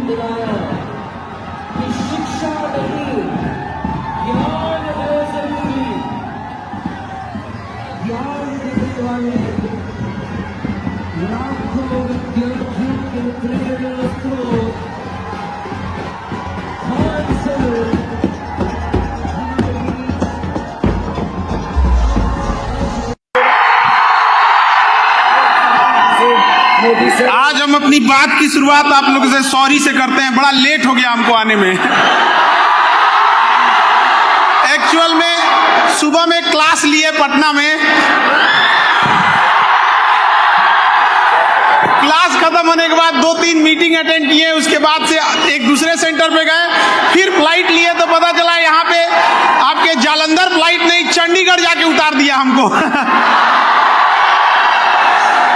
दिलाया कि शिक्षा नहीं, ज्ञान है जरूरी। ज्ञान देने वाले लाखों विद्यार्थियों के प्रेरणा स्रोत खान सर। आज हम अपनी बात की शुरुआत आप लोगों से सॉरी से करते हैं, बड़ा लेट हो गया हमको आने में। एक्चुअल में सुबह में क्लास लिए पटना में, क्लास खत्म होने के बाद 2-3 मीटिंग अटेंड किए, उसके बाद से एक दूसरे सेंटर पे गए, फिर फ्लाइट लिए तो पता चला यहाँ पे आपके जालंधर फ्लाइट नहीं, चंडीगढ़ जाके उतार दिया हमको।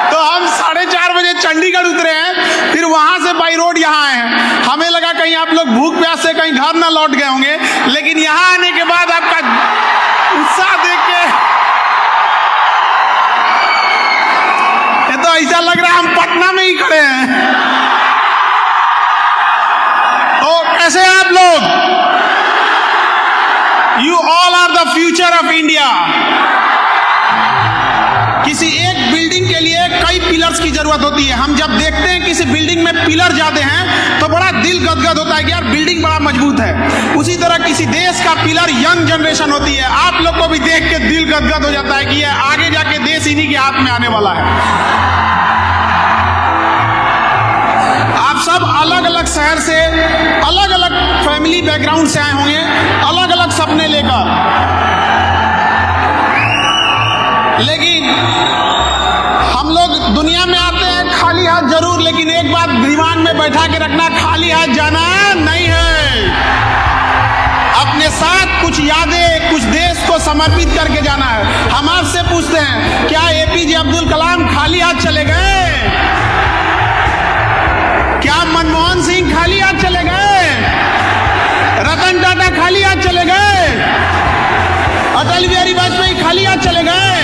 तो हम 4:30 बजे चंडीगढ़ उतरे हैं, फिर वहां से बाई रोड यहाँ आए हैं। हमें लगा कहीं आप लोग भूख प्यास से कहीं घर ना लौट गए होंगे, लेकिन यहाँ आने के बाद आपका उत्साह देख के ये तो ऐसा लग रहा है हम पटना में ही खड़े हैं। तो कैसे हैं आप लोग? You all are the future of India. किसी एक बिल्डिंग के लिए कई पिलर्स की जरूरत होती है। हम जब देखते हैं किसी बिल्डिंग में पिलर जाते हैं तो बड़ा दिल गदगद होता है कि यार बिल्डिंग बड़ा मजबूत है। उसी तरह किसी देश का पिलर यंग जनरेशन होती है। आप लोग को भी देख के दिल गदगद हो जाता है कि ये आगे जाके देश इन्हीं के हाथ में आने वाला है। आप सब अलग अलग शहर से, अलग अलग फैमिली बैकग्राउंड से आए होंगे, अलग अलग सपने लेकर, लेकिन हम लोग दुनिया में आते हैं खाली हाथ जरूर, लेकिन एक बात दिमाग में बैठा के रखना, खाली हाथ जाना नहीं है। अपने साथ कुछ यादें, कुछ देश को समर्पित करके जाना है। हम आपसे पूछते हैं, क्या एपीजे अब्दुल कलाम खाली हाथ चले गए? क्या मनमोहन सिंह खाली हाथ चले गए? रतन टाटा खाली हाथ चले गए? अटल बिहारी वाजपेयी खाली हाथ चले गए?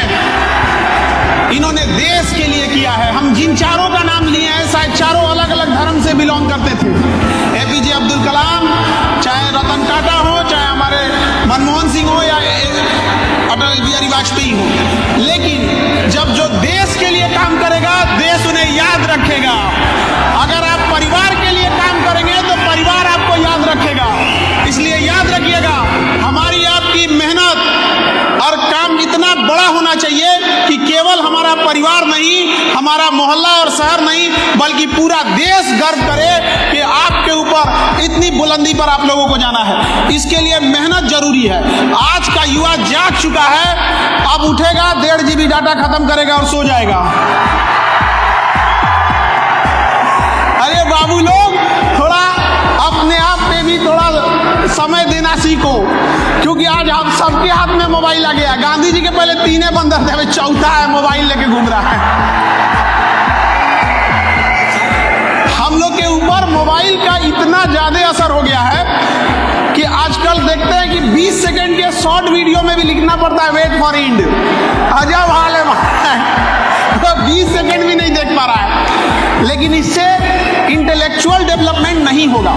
इन्होंने देश के लिए किया है। हम जिन चारों का नाम लिए हैं, शायद चारों अलग अलग धर्म से बिलोंग करते थे। एपीजे अब्दुल कलाम, चाहे रतन टाटा हो, चाहे हमारे मनमोहन सिंह हो, या अटल बिहारी वाजपेयी हो, लेकिन जब जो देश के लिए काम करेगा, देश उन्हें याद रखेगा। अगर आप परिवार के लिए काम करेंगे तो परिवार आपको याद रखेगा। इसलिए याद रखिएगा, हमारी आपकी मेहनत और काम इतना बड़ा होना चाहिए कि केवल हमारा परिवार नहीं, हमारा मोहल्ला और शहर नहीं, बल्कि पूरा देश गर्व करे कि आपके ऊपर इतनी बुलंदी पर आप लोगों को जाना है। इसके लिए मेहनत जरूरी है। आज का युवा जाग चुका है, अब उठेगा, 1.5 GB डाटा खत्म करेगा और सो जाएगा। अरे बाबू लोग, थोड़ा अपने आप पे भी थोड़ा समय देना सीखो, क्योंकि आज आप सबके हाथ में मोबाइल आ गया। गांधी जी के पहले 3 बंदर थे, अभी चौथा है, मोबाइल लेके घूम रहा है। हम लोग के ऊपर मोबाइल का इतना ज्यादा असर हो गया है कि आजकल देखते हैं कि 20 सेकंड के शॉर्ट वीडियो में भी लिखना पड़ता है वेट फॉर एंड। अजब हाल है, 20 सेकंड भी नहीं देख पा रहा है। लेकिन इससे इंटेलेक्चुअल डेवलपमेंट नहीं होगा।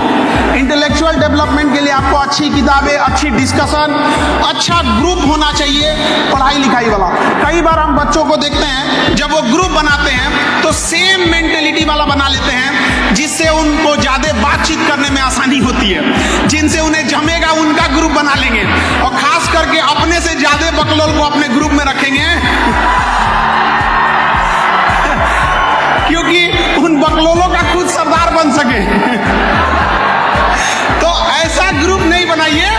इंटेलेक्चुअल डेवलपमेंट के लिए आपको अच्छी किताबें, अच्छी डिस्कशन, अच्छा ग्रुप होना चाहिए पढ़ाई लिखाई वाला। कई बार हम बच्चों को देखते हैं, जब वो ग्रुप बनाते हैं तो सेम मेंटेलिटी वाला बना लेते हैं, जिससे उनको ज्यादा बातचीत करने में आसानी होती है। जिनसे उन्हें जमेगा उनका ग्रुप बना लेंगे, और खास करके अपने से ज्यादा बकलोल को अपने ग्रुप में रखेंगे, क्योंकि उन बकलोलों का खुद सरदार बन सके। तो ऐसा ग्रुप नहीं बनाइए,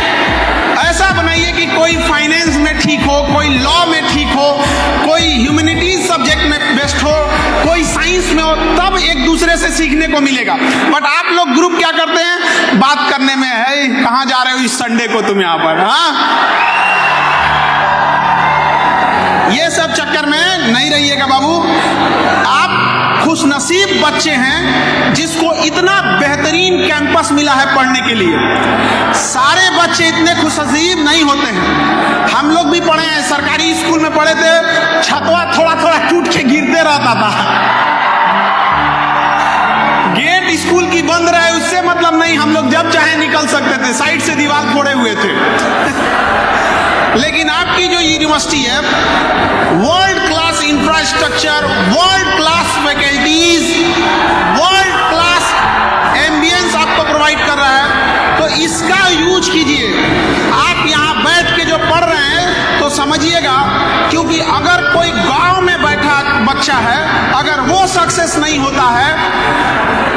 ऐसा बनाइए कि कोई फाइनेंस में ठीक हो, कोई लॉ में ठीक हो, कोई ह्यूमैनिटीज सब्जेक्ट में बेस्ट हो, कोई साइंस में हो, तब एक दूसरे से सीखने को मिलेगा। बट आप लोग ग्रुप क्या करते हैं, बात करने में है, कहाँ जा रहे हो इस संडे को तुम यहाँ पर, हाँ? ये सब चक्कर में नहीं रहिएगा बाबू। आप खुशनसीब बच्चे हैं जिसको इतना बेहतरीन कैंपस मिला है पढ़ने के लिए। सारे बच्चे इतने खुशनसीब नहीं होते हैं। हम लोग भी पढ़े हैं, सरकारी स्कूल में पढ़े थे, छतवा थोड़ा थोड़ा टूट के गिरते रहता था। गेट स्कूल की बंद रहे उससे मतलब नहीं, हम लोग जब चाहे निकल सकते थे, साइड से दीवार फोड़े हुए थे। लेकिन आपकी जो यूनिवर्सिटी है, world class infrastructure, world class faculties, world class ambience आपको प्रोवाइड कर रहा है, तो इसका यूज कीजिए। आप यहाँ बैठ के जो पढ़ रहे हैं तो समझिएगा, क्योंकि अगर कोई गांव में बैठा बच्चा है, अगर वो सक्सेस नहीं होता है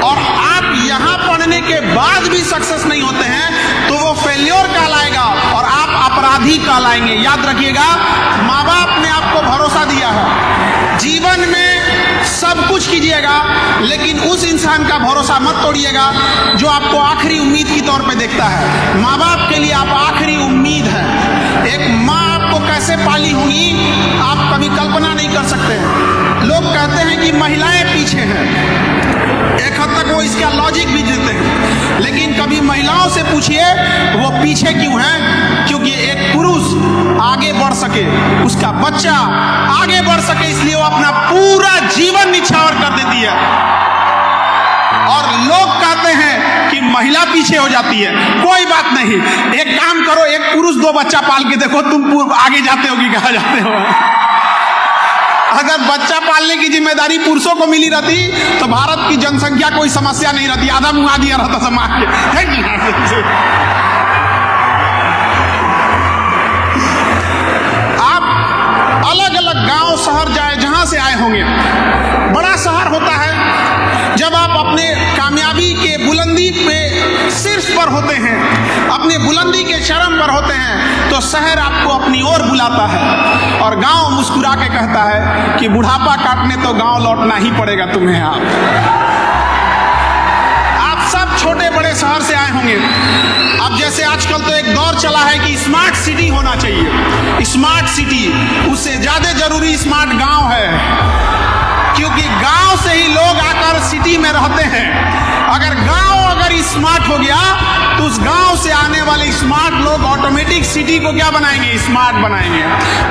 और आप यहाँ पढ़ने के बाद भी सक्सेस नहीं होते हैं, तो वो फेल्योर कहलाएगा और आप अपराधी कहलाएंगे। याद रखिएगा, माँ बाप ने आपको भरोसा दिया है, जीवन में सब कुछ कीजिएगा, लेकिन उस इंसान का भरोसा मत तोड़िएगा जो आपको आखिरी उम्मीद की तौर पे देखता है। माँ बाप के लिए आप आखिरी उम्मीद है। एक माँ आपको कैसे पाली होगी आप कभी कल्पना नहीं कर सकते हैं। लोग कहते हैं कि महिलाएं पीछे हैं, एक हद तक वो इसका लॉजिक भी देते हैं, लेकिन कभी महिलाओं से पूछिए वो पीछे क्यों हैं। क्योंकि एक पुरुष आगे बढ़ सके, उसका बच्चा आगे बढ़ सके, इसलिए वो अपना पूरा जीवन निछावर कर देती है। और लोग कहते हैं कि महिला पीछे हो जाती है। कोई बात नहीं, एक काम करो, एक पुरुष 2 बच्चा पाल के देखो, तुम आगे जाते हो कि कहाँ जाते हो। अगर बच्चा पालने की जिम्मेदारी पुरुषों को मिली रहती तो भारत की जनसंख्या कोई समस्या नहीं रहती, आधा मुआ दिया रहता समाज के। आप अलग अलग गांव शहर जाए, जहां से आए होंगे, बड़ा शहर होता है जब आप अपने कामयाबी के बुलंदी पे शीर्ष पर होते हैं, अपने बुलंदी के चरम पर होते हैं, तो शहर आपको अपनी ओर बुलाता है और गांव मुस्कुरा के कहता है कि बुढ़ापा काटने तो गांव लौटना ही पड़ेगा तुम्हें। आप सब छोटे बड़े शहर से आए होंगे। अब जैसे आजकल तो एक दौर चला है कि स्मार्ट सिटी होना चाहिए, स्मार्ट सिटी, उससे ज्यादा जरूरी स्मार्ट गांव है, क्योंकि गांव से ही लोग आकर सिटी में रहते हैं। अगर गांव स्मार्ट हो गया तो उस गांव से आने वाले स्मार्ट लोग ऑटोमेटिक सिटी को क्या बनाएंगे, स्मार्ट बनाएंगे,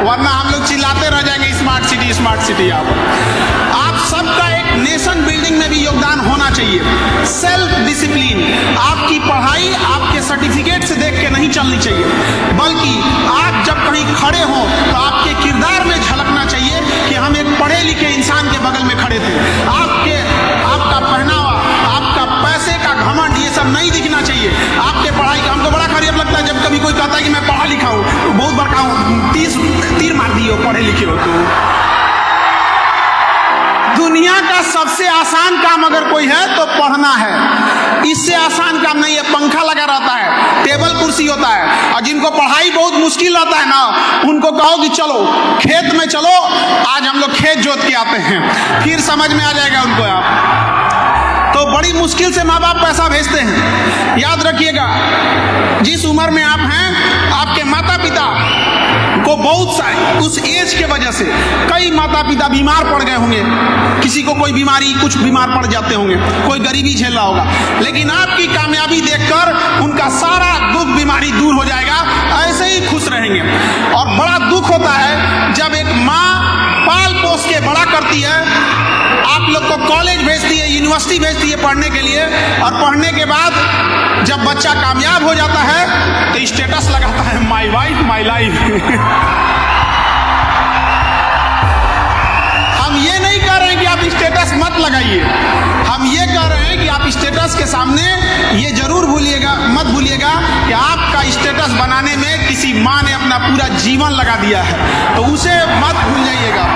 वरना हम लोग चिल्लाते रह जाएंगे स्मार्ट सिटी स्मार्ट सिटी। आप सबका एक नेशन बिल्डिंग में भी योगदान होना चाहिए। सेल्फ डिसिप्लिन, आपकी पढ़ाई आपके सर्टिफिकेट से देख के नहीं चलनी चाहिए, बल्कि आप जब कहीं खड़े हो तो आपके किरदार में झलकना चाहिए कि हम एक पढ़े लिखे इंसान के बगल में खड़े थे। आपका पहनावा, आपका पैसे का घमंड, ये सब नहीं दिखना चाहिए। आपके पढ़ाई का, हमको बड़ा खराब लगता है जब कभी कोई कहता है कि मैं पढ़ा लिखा हूँ, बहुत बड़का हूँ, 30 तीर मार दिए हो, पढ़े लिखे हो। तो दुनिया का सबसे आसान काम अगर कोई है तो पढ़ना है, इससे आसान काम नहीं है। पंखा लगा रहता है, टेबल कुर्सी होता है, और जिनको पढ़ाई बहुत मुश्किल रहता है ना, उनको कहो कि चलो खेत में चलो, आज हम लोग खेत जोत के आते हैं, फिर समझ में आ जाएगा उनको। आप तो बड़ी मुश्किल से माँ बाप पैसा भेजते हैं। याद रखिएगा, जिस उम्र में आप हैं, आपके माता पिता को बहुत सारे उस एज के वजह से कई माता पिता बीमार पड़ गए होंगे, किसी को कोई बीमारी, कुछ बीमार पड़ जाते होंगे, कोई गरीबी झेल रहा होगा, लेकिन आपकी कामयाबी देखकर उनका सारा दुख बीमारी दूर हो जाएगा, ऐसे ही खुश रहेंगे। और बड़ा दुख होता है जब एक माँ पाल पोस के बड़ा करती है, आप लोग को कॉलेज भेजती है, यूनिवर्सिटी भेजती है पढ़ने के लिए, और पढ़ने के बाद जब बच्चा कामयाब हो जाता है तो स्टेटस लगाता है, माय वाइफ माय लाइफ। हम ये नहीं कह रहे हैं कि आप स्टेटस मत लगाइए, हम ये कह रहे हैं कि आप स्टेटस के सामने ये जरूर मत भूलिएगा कि आपका स्टेटस बनाने में किसी माँ ने अपना पूरा जीवन लगा दिया है, तो उसे मत भूल जाइएगा।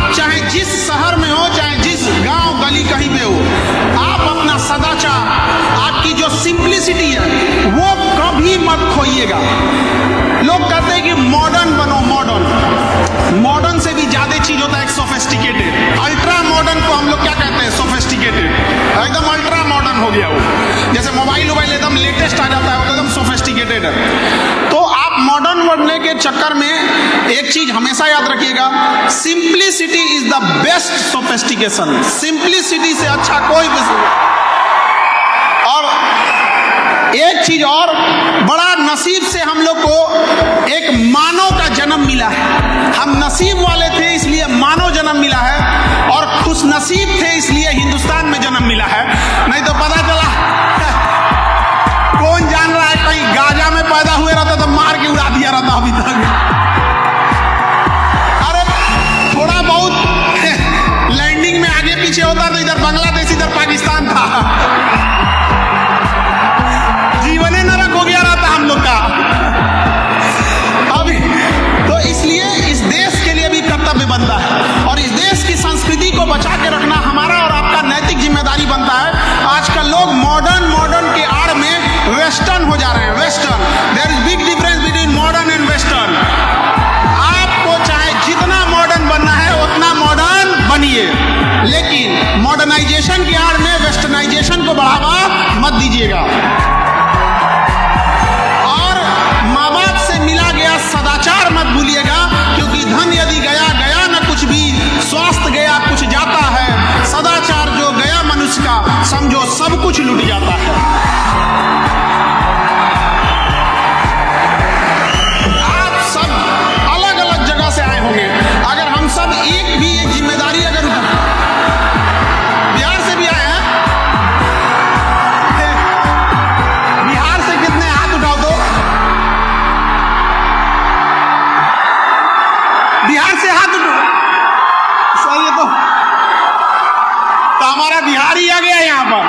चाहे जिस शहर में हो, चाहे जिस गांव गली कहीं पे हो, आप अपना सदाचार, आपकी जो सिंप्लिसिटी है वो कभी मत खोइएगा। लोग कहते हैं कि मॉडर्न बनो, मॉडर्न से भी ज्यादा चीज होता है सोफिस्टिकेटेड। अल्ट्रा मॉडर्न को हम लोग क्या कहते हैं, सोफिस्टिकेटेड, एकदम अल्ट्रा मॉडर्न हो गया वो। जैसे मोबाइल एकदम लेटेस्ट आ जाता है, वो एकदम सोफिस्टिकेटेड है। तो आप मॉडर्न बनने के चक्कर में एक चीज हमेशा याद रखिएगा, simplicity is the best sophistication. Simplicity से अच्छा कोई और एक चीज और, बड़ा नसीब से हम लोग को एक मानव का जन्म मिला है। हम नसीब वाले थे इसलिए मानव जन्म मिला है। खुश नसीब थे इसलिए हिंदुस्तान में जन्म मिला है, नहीं तो पता चला कौन जान रहा है कहीं गाजा में पैदा हुए रहता तो मार के उड़ा दिया रहता अभी तक। अरे थोड़ा बहुत लैंडिंग में आगे पीछे होता तो इधर बांग्लादेश इधर पाकिस्तान था, जीवन नरक हो गया रहता हम लोग का अभी। तो इसलिए इस देश के लिए भी कर्तव्य बनता है और इस देश की संस्कृति को बचा के रखना हमारा और आपका नैतिक जिम्मेदारी बनता है। आजकल लोग मॉडर्न के आड़ में वेस्टर्न हो जा रहे हैं। Western, there is big difference between modern and western. आपको चाहे जितना मॉडर्न बनना है उतना मॉडर्न बनिए, लेकिन मॉडर्नाइजेशन के आड़ में वेस्टर्नाइजेशन को बढ़ावा मत दीजिएगा। और माँ बाप से मिला गया सदाचार मत भूलिएगा, क्योंकि धन यदि गया गया न कुछ भी, स्वास्थ्य गया कुछ जाता है, सदाचार जो गया मनुष्य का समझो सब कुछ लुट जाता है। आप सब अलग अलग जगह से आए होंगे, अगर हम सब एक जिम्मेदारी अगर बिहार से भी आए हैं, बिहार से कितने हाथ उठाओ तो, बिहार से हाथ उठाओ सही है। तो हमारा बिहार ही आ गया यहाँ पर।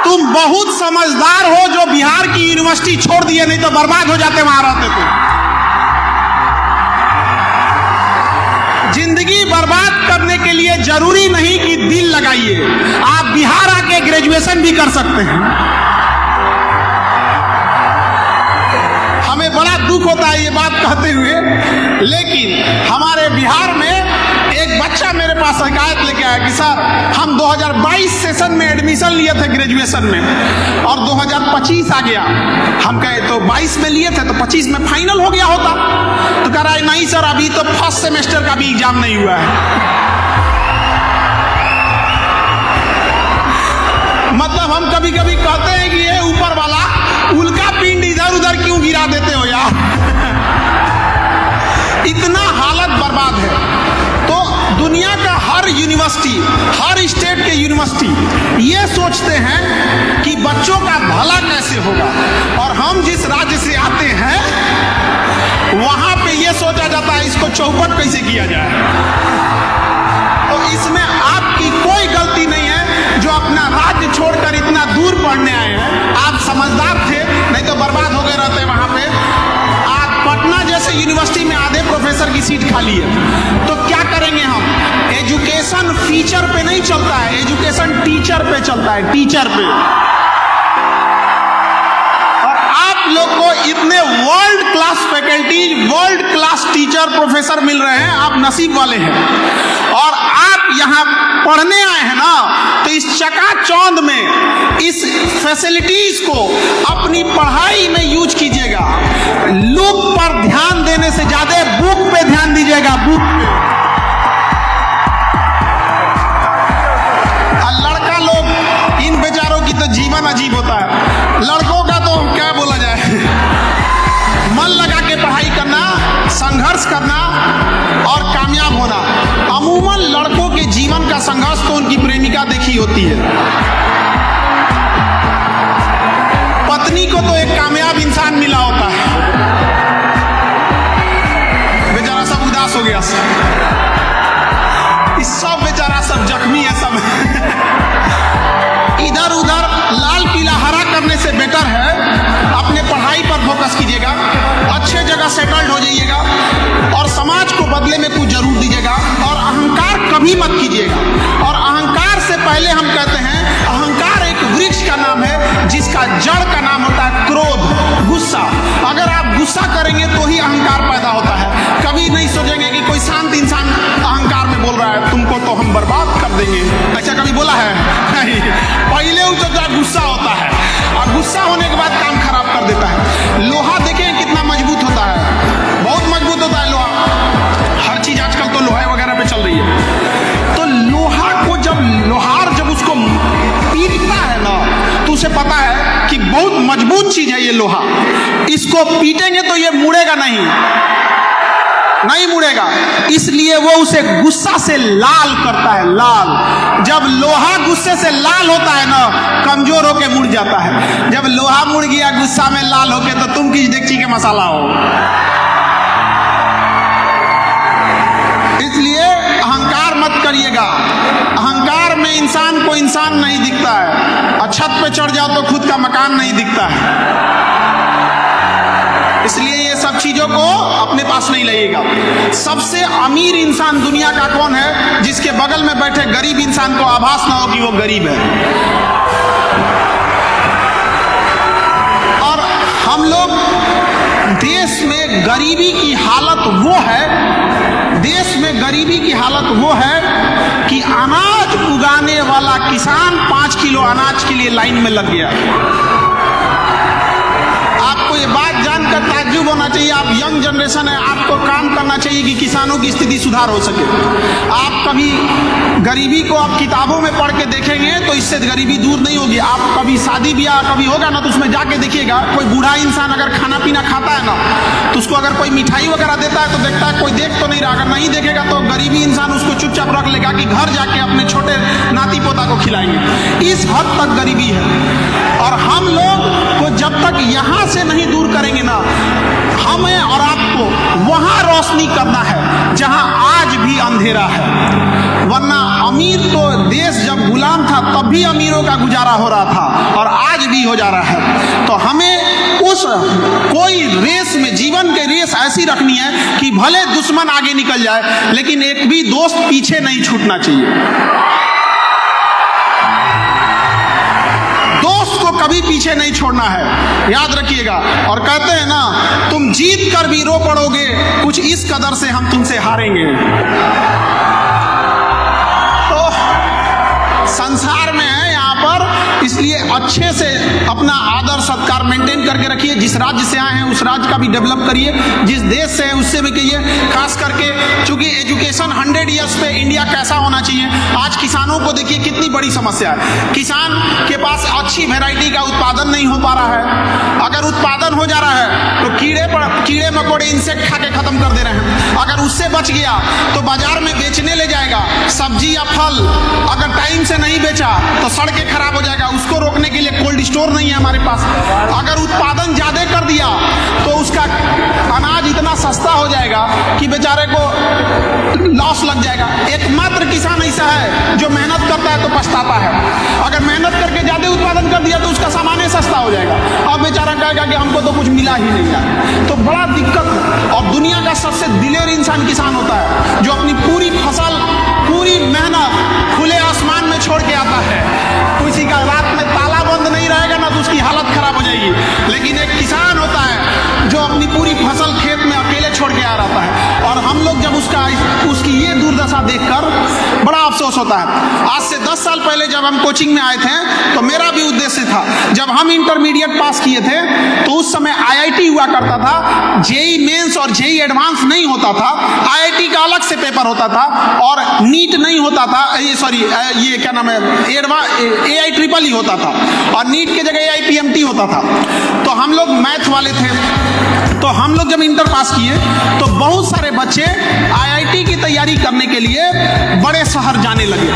तुम बहुत समझदार हो जो बिहार की यूनिवर्सिटी छोड़ दिए, नहीं तो बर्बाद हो जाते वहां रहते तुम। जिंदगी बर्बाद करने के लिए जरूरी नहीं कि दिल लगाइए, आप बिहार आके ग्रेजुएशन भी कर सकते हैं। हमें बड़ा दुख होता है ये बात कहते हुए, लेकिन हमारे बिहार में एक बच्चा मेरे पास शिकायत लेके आया कि सर हम 2022 सेशन में एडमिशन लिए थे ग्रेजुएशन में और 2025 आ गया। हम कहे तो 22 में लिए थे तो 25 में फाइनल हो गया होता। तो कह रहा है नहीं सर अभी तो फर्स्ट सेमेस्टर का भी एग्जाम नहीं हुआ है। मतलब हम कभी कभी कहते हैं कि ये ऊपर वाला उल्का पिंड इधर उधर क्यों गिरा देते हो यार। इतना हालत बर्बाद है। तो दुनिया का हर यूनिवर्सिटी, हर स्टेट के यूनिवर्सिटी ये सोचते हैं कि बच्चों का भला कैसे होगा, और हम जिस राज्य से आते हैं वहां पे ये सोचा जाता है इसको चौपट कैसे किया जाए। तो इसमें आपकी कोई गलती नहीं है जो अपना राज्य छोड़कर इतना दूर पढ़ने आए हैं। आप समझदार थे, नहीं तो बर्बाद हो गए रहते वहां पे। आप पटना जैसे यूनिवर्सिटी में आधे प्रोफेसर की सीट खाली है, तो क्या करेंगे हम। एजुकेशन फीचर पे नहीं चलता है, एजुकेशन टीचर पे चलता है, टीचर पे। और आप लोग को इतने world class faculty, world class teacher professor मिल रहे हैं, आप नसीब वाले हैं। और आप यहाँ पढ़ने आए हैं ना, तो इस चकाचौंध में इस फैसिलिटीज को अपनी पढ़ाई में यूज कीजिएगा। लुक पर ध्यान देने से ज्यादा बुक पे ध्यान दीजिएगा, बुक पे। लड़का लोग, इन बेचारों की तो जीवन अजीब होता है। लड़कों का तो क्या बोला जाए, मन लगा के पढ़ाई करना, संघर्ष करना और कामयाब होना। अमूमन लड़कों के जीवन का संघर्ष तो उनकी प्रेमिका देखी होती है। पत्नी को तो एक कामयाब इंसान मिला होता है, बेचारा सब उदास हो गया। इस सब बेचारा सब जख्मी है सब। इधर उधर लाल पीला हरा करने से बेटर है अपने पढ़ाई पर फोकस कीजिएगा, अच्छे जगह सेटल्ड हो जाइएगा और समाज को बदले में कुछ जरूर दीजिएगा। और अहंकार कभी मत कीजिएगा। और अहंकार से पहले हम कहते हैं अहंकार एक वृक्ष का नाम है जिसका जड़ का नाम होता है क्रोध, गुस्सा। अगर आप गुस्सा करेंगे तो ही अहंकार पैदा होता है। कभी नहीं सोचेंगे कि कोई शांत इंसान अहंकार में बोल रहा है तुमको तो हम बर्बाद कर देंगे, ऐसा कभी बोला है नहीं। पहले उसका गुस्सा होता है और गुस्सा होने के बाद काम खराब कर देता है। लोहा देखें कितना मजबूत होता है, बहुत मजबूत होता है लोहा। हर चीज आजकल तो लोहे वगैरह पे चल रही है। तो लोहा को लोहार जब उसको पीटता है ना, तो उसे पता है कि बहुत मजबूत चीज है ये लोहा, इसको पीटेंगे तो ये मुड़ेगा नहीं, नहीं मुड़ेगा। इसलिए वो उसे गुस्सा से लाल करता है, लाल। जब लोहा गुस्से से लाल होता है ना, कमजोर होके मुड़ जाता है। जब लोहा मुड़ गया गुस्सा में लाल होके, तो तुम किस डेगची के मसाला हो। इसलिए अहंकार मत करिएगा। अहंकार में इंसान को इंसान नहीं दिखता है, और छत पे चढ़ जाओ तो खुद का मकान नहीं दिखता है। इसलिए ये सब चीजों को अपने पास नहीं लाइएगा। सबसे अमीर इंसान दुनिया का कौन है? जिसके बगल में बैठे गरीब इंसान को आभास ना हो कि वो गरीब है। और हम लोग देश में गरीबी की हालत वो है, देश में गरीबी की हालत वो है कि अनाज उगाने वाला किसान 5 किलो अनाज के लिए लाइन में लग गया। आपको ये बात जानकर ताज्जुब होना चाहिए। आप यंग जनरेशन है, आपको काम करना चाहिए कि किसानों की स्थिति सुधार हो सके। आप कभी गरीबी को आप किताबों में पढ़ के देखेंगे तो इससे गरीबी दूर नहीं होगी। आप कभी शादी ब्याह कभी होगा ना, तो उसमें जाके देखिएगा, कोई बूढ़ा इंसान अगर खाना पीना खाता है ना, तो उसको अगर कोई मिठाई वगैरह देता है तो देखता है कोई देख तो नहीं रहा। अगर नहीं देखेगा तो गरीबी इंसान उसको चुपचाप रख लेगा कि घर जाके अपने छोटे नाती पोता को खिलाएंगे। इस हद तक गरीबी है। और हम लोग को जब तक यहाँ से नहीं दूर करेंगे ना, हमें और आपको वहां रोशनी करना है जहां आज भी अंधेरा है। वरना अमीर तो देश जब गुलाम था तब भी अमीरों का गुजारा हो रहा था, और आज भी हो जा रहा है। तो हमें उस कोई रेस में, जीवन के रेस ऐसी रखनी है कि भले दुश्मन आगे निकल जाए लेकिन एक भी दोस्त पीछे नहीं छूटना चाहिए। कभी पीछे नहीं छोड़ना है, याद रखिएगा। और कहते हैं ना, तुम जीत कर भी रो पड़ोगे, कुछ इस कदर से हम तुमसे हारेंगे। तो संसार में है यहाँ पर, इसलिए अच्छे से अपना आदर सत्कार मेंटेन करके रखिए। जिस राज्य से आए हैं उस राज्य का भी डेवलप करिए, जिस देश से है उससे भी कहिए। खास करके चूंकि एजुकेशन 100 ईयर्स पे इंडिया कैसा होना चाहिए, आज किसानों को देखिए कितनी बड़ी समस्या है। किसान के पास अच्छी वैरायटी का उत्पादन नहीं हो पा रहा है। अगर उत्पादन हो जा रहा है तो कीड़े मकोड़े इंसेक्ट खा के खत्म कर दे रहे हैं। अगर उससे बच गया तो बाजार में बेचने ले जाएगा। सब्जी या फल अगर टाइम से नहीं बेचा तो सड़ के खराब हो जाएगा। उसको रोकने के लिए कोल्ड स्टोर नहीं है हमारे पास। अगर उत्पादन ज्यादा कर दिया तो उसका अनाज इतना सस्ता हो जाएगा कि बेचारे को लॉस लग जाएगा। एकमात्र किसान ऐसा है जो मेहनत करता है तो पछताता है। अगर मेहनत करके ज्यादा उत्पादन कर दिया तो उसका सामान सस्ता हो जाएगा। अब बेचारा कहेगा कि हमको तो कुछ मिला ही नहीं है, तो बड़ा दिक्कत। और दुनिया का सबसे दिलेर इंसान किसान होता है, जो अपनी पूरी फसल, पूरी मेहनत खुले आसमान में छोड़ के आता है। किसी का रात में ताला बंद नहीं रहेगा ना तो उसकी हालत खराब हो जाएगी। लेकिन एक किसान होता है जो अपनी पूरी फसल खेत में अकेले छोड़ के आ रहा है। और हम लोग जब उसकी ये दुर्दशा देखकर बड़ा अफसोस होता है। आज से 10 साल पहले जब हम कोचिंग में आए थे तो मेरा भी उद्देश्य था, जब हम इंटरमीडिएट पास किए थे तो उस समय IIT हुआ करता था। जेई मेंस और जेई एडवांस नहीं होता था। IIT का अलग से पेपर होता था और नीट नहीं होता था। ये क्या नाम है, AITRIIE होता था, और नीट के जगह AIPMT होता था। तो हम लोग मैथ वाले थे, तो हम लोग जब इंटर पास किए तो बहुत सारे बच्चे IIT की तैयारी करने के लिए बड़े शहर जाने लगे।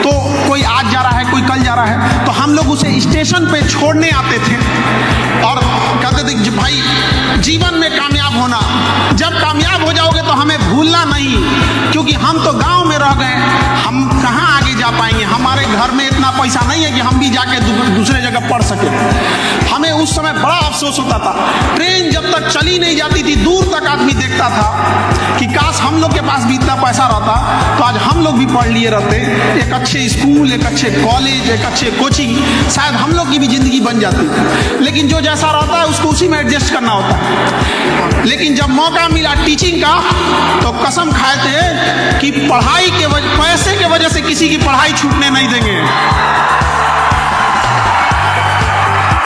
तो कोई आज जा रहा है, कोई कल जा रहा है, तो हम लोग उसे स्टेशन पे छोड़ने आते थे और कहते थे भाई जीवन में कामयाब होना, जब कामयाब हो जाओगे तो हमें भूलना नहीं, क्योंकि हम तो गांव में रह गए, हम कहाँ आगे जा पाएंगे। हमारे घर में इतना पैसा नहीं है कि हम भी जाके दूसरे जगह पढ़ सके। हमें उस समय बड़ा अफसोस होता था। ट्रेन जब तक चली नहीं जाती थी, दूर तक आदमी देखता था कि काश हम लोग के पास भी इतना पैसा रहता तो आज हम लोग भी पढ़ लिए रहते। एक अच्छे स्कूल, एक अच्छे कॉलेज, एक अच्छे कोचिंग, शायद हम लोग की भी जिंदगी बन जाती। लेकिन जो जैसा रहता है उसको उसी में एडजस्ट करना होता है। लेकिन जब मौका मिला टीचिंग का तो कसम खाए थे कि पढ़ाई के पैसे के वजह से किसी की पढ़ाई छूटने नहीं देंगे।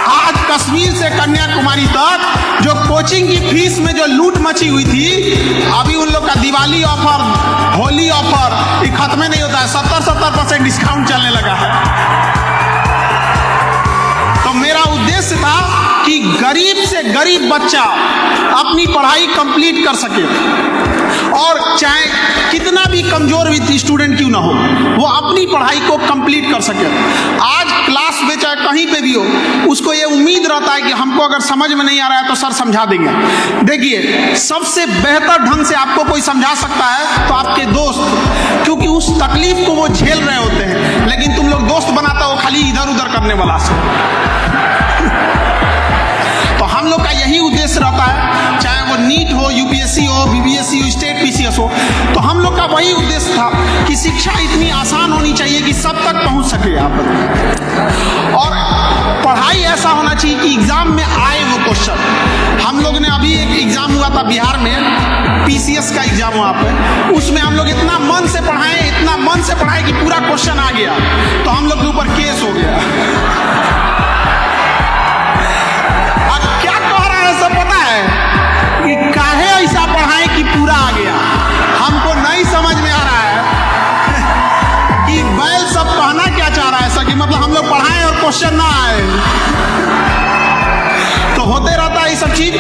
आज कश्मीर से कन्याकुमारी तक जो कोचिंग की फीस में जो लूट मची हुई थी, अभी उन लोग का दिवाली ऑफर, होली ऑफर, ये खत्म नहीं होता है। 70% डिस्काउंट चलने लगा है। तो मेरा उद्देश्य था कि गरीब से गरीब बच्चा अपनी पढ़ाई कंप्लीट कर सके। और चाहे कितना भी कमजोर भी स्टूडेंट क्यों ना हो, वो अपनी पढ़ाई को कंप्लीट कर सके। आज क्लास में चाहे कहीं पे भी हो, उसको ये उम्मीद रहता है कि हमको अगर समझ में नहीं आ रहा है तो सर समझा देंगे। देखिए, सबसे बेहतर ढंग से आपको कोई समझा सकता है तो आपके दोस्त, क्योंकि उस तकलीफ को वो झेल रहे होते हैं, लेकिन तुम लोग दोस्त बनाता हो खाली इधर उधर करने वाला से। तो हम लोग का यही उद्देश्य रहता है, चाहे वो नीट हो, यूपीएससी हो, बीबीएससी हो, स्टेट पीसीएस हो, तो हम लोग का वही उद्देश्य था कि शिक्षा इतनी आसान होनी चाहिए कि सब तक पहुंच सके आप। और पढ़ाई ऐसा होना चाहिए कि एग्जाम में आए वो क्वेश्चन। हम लोग ने अभी एक एग्जाम हुआ था बिहार में, पीसीएस का एग्जाम हुआ पे, उसमें हम लोग इतना मन से पढ़ाए कि पूरा क्वेश्चन आ गया, तो हम लोग के ऊपर केस हो गया। अब क्या कह रहा है सब पता है कि काहे ऐसा पढ़ाएं कि पूरा आ गया। हमको नहीं समझ में आ रहा है कि बैल सब कहना क्या चाह रहा है ऐसा, कि मतलब हम लोग पढ़ाएं और क्वेश्चन ना आए। तो होते रहता है ये सब चीज,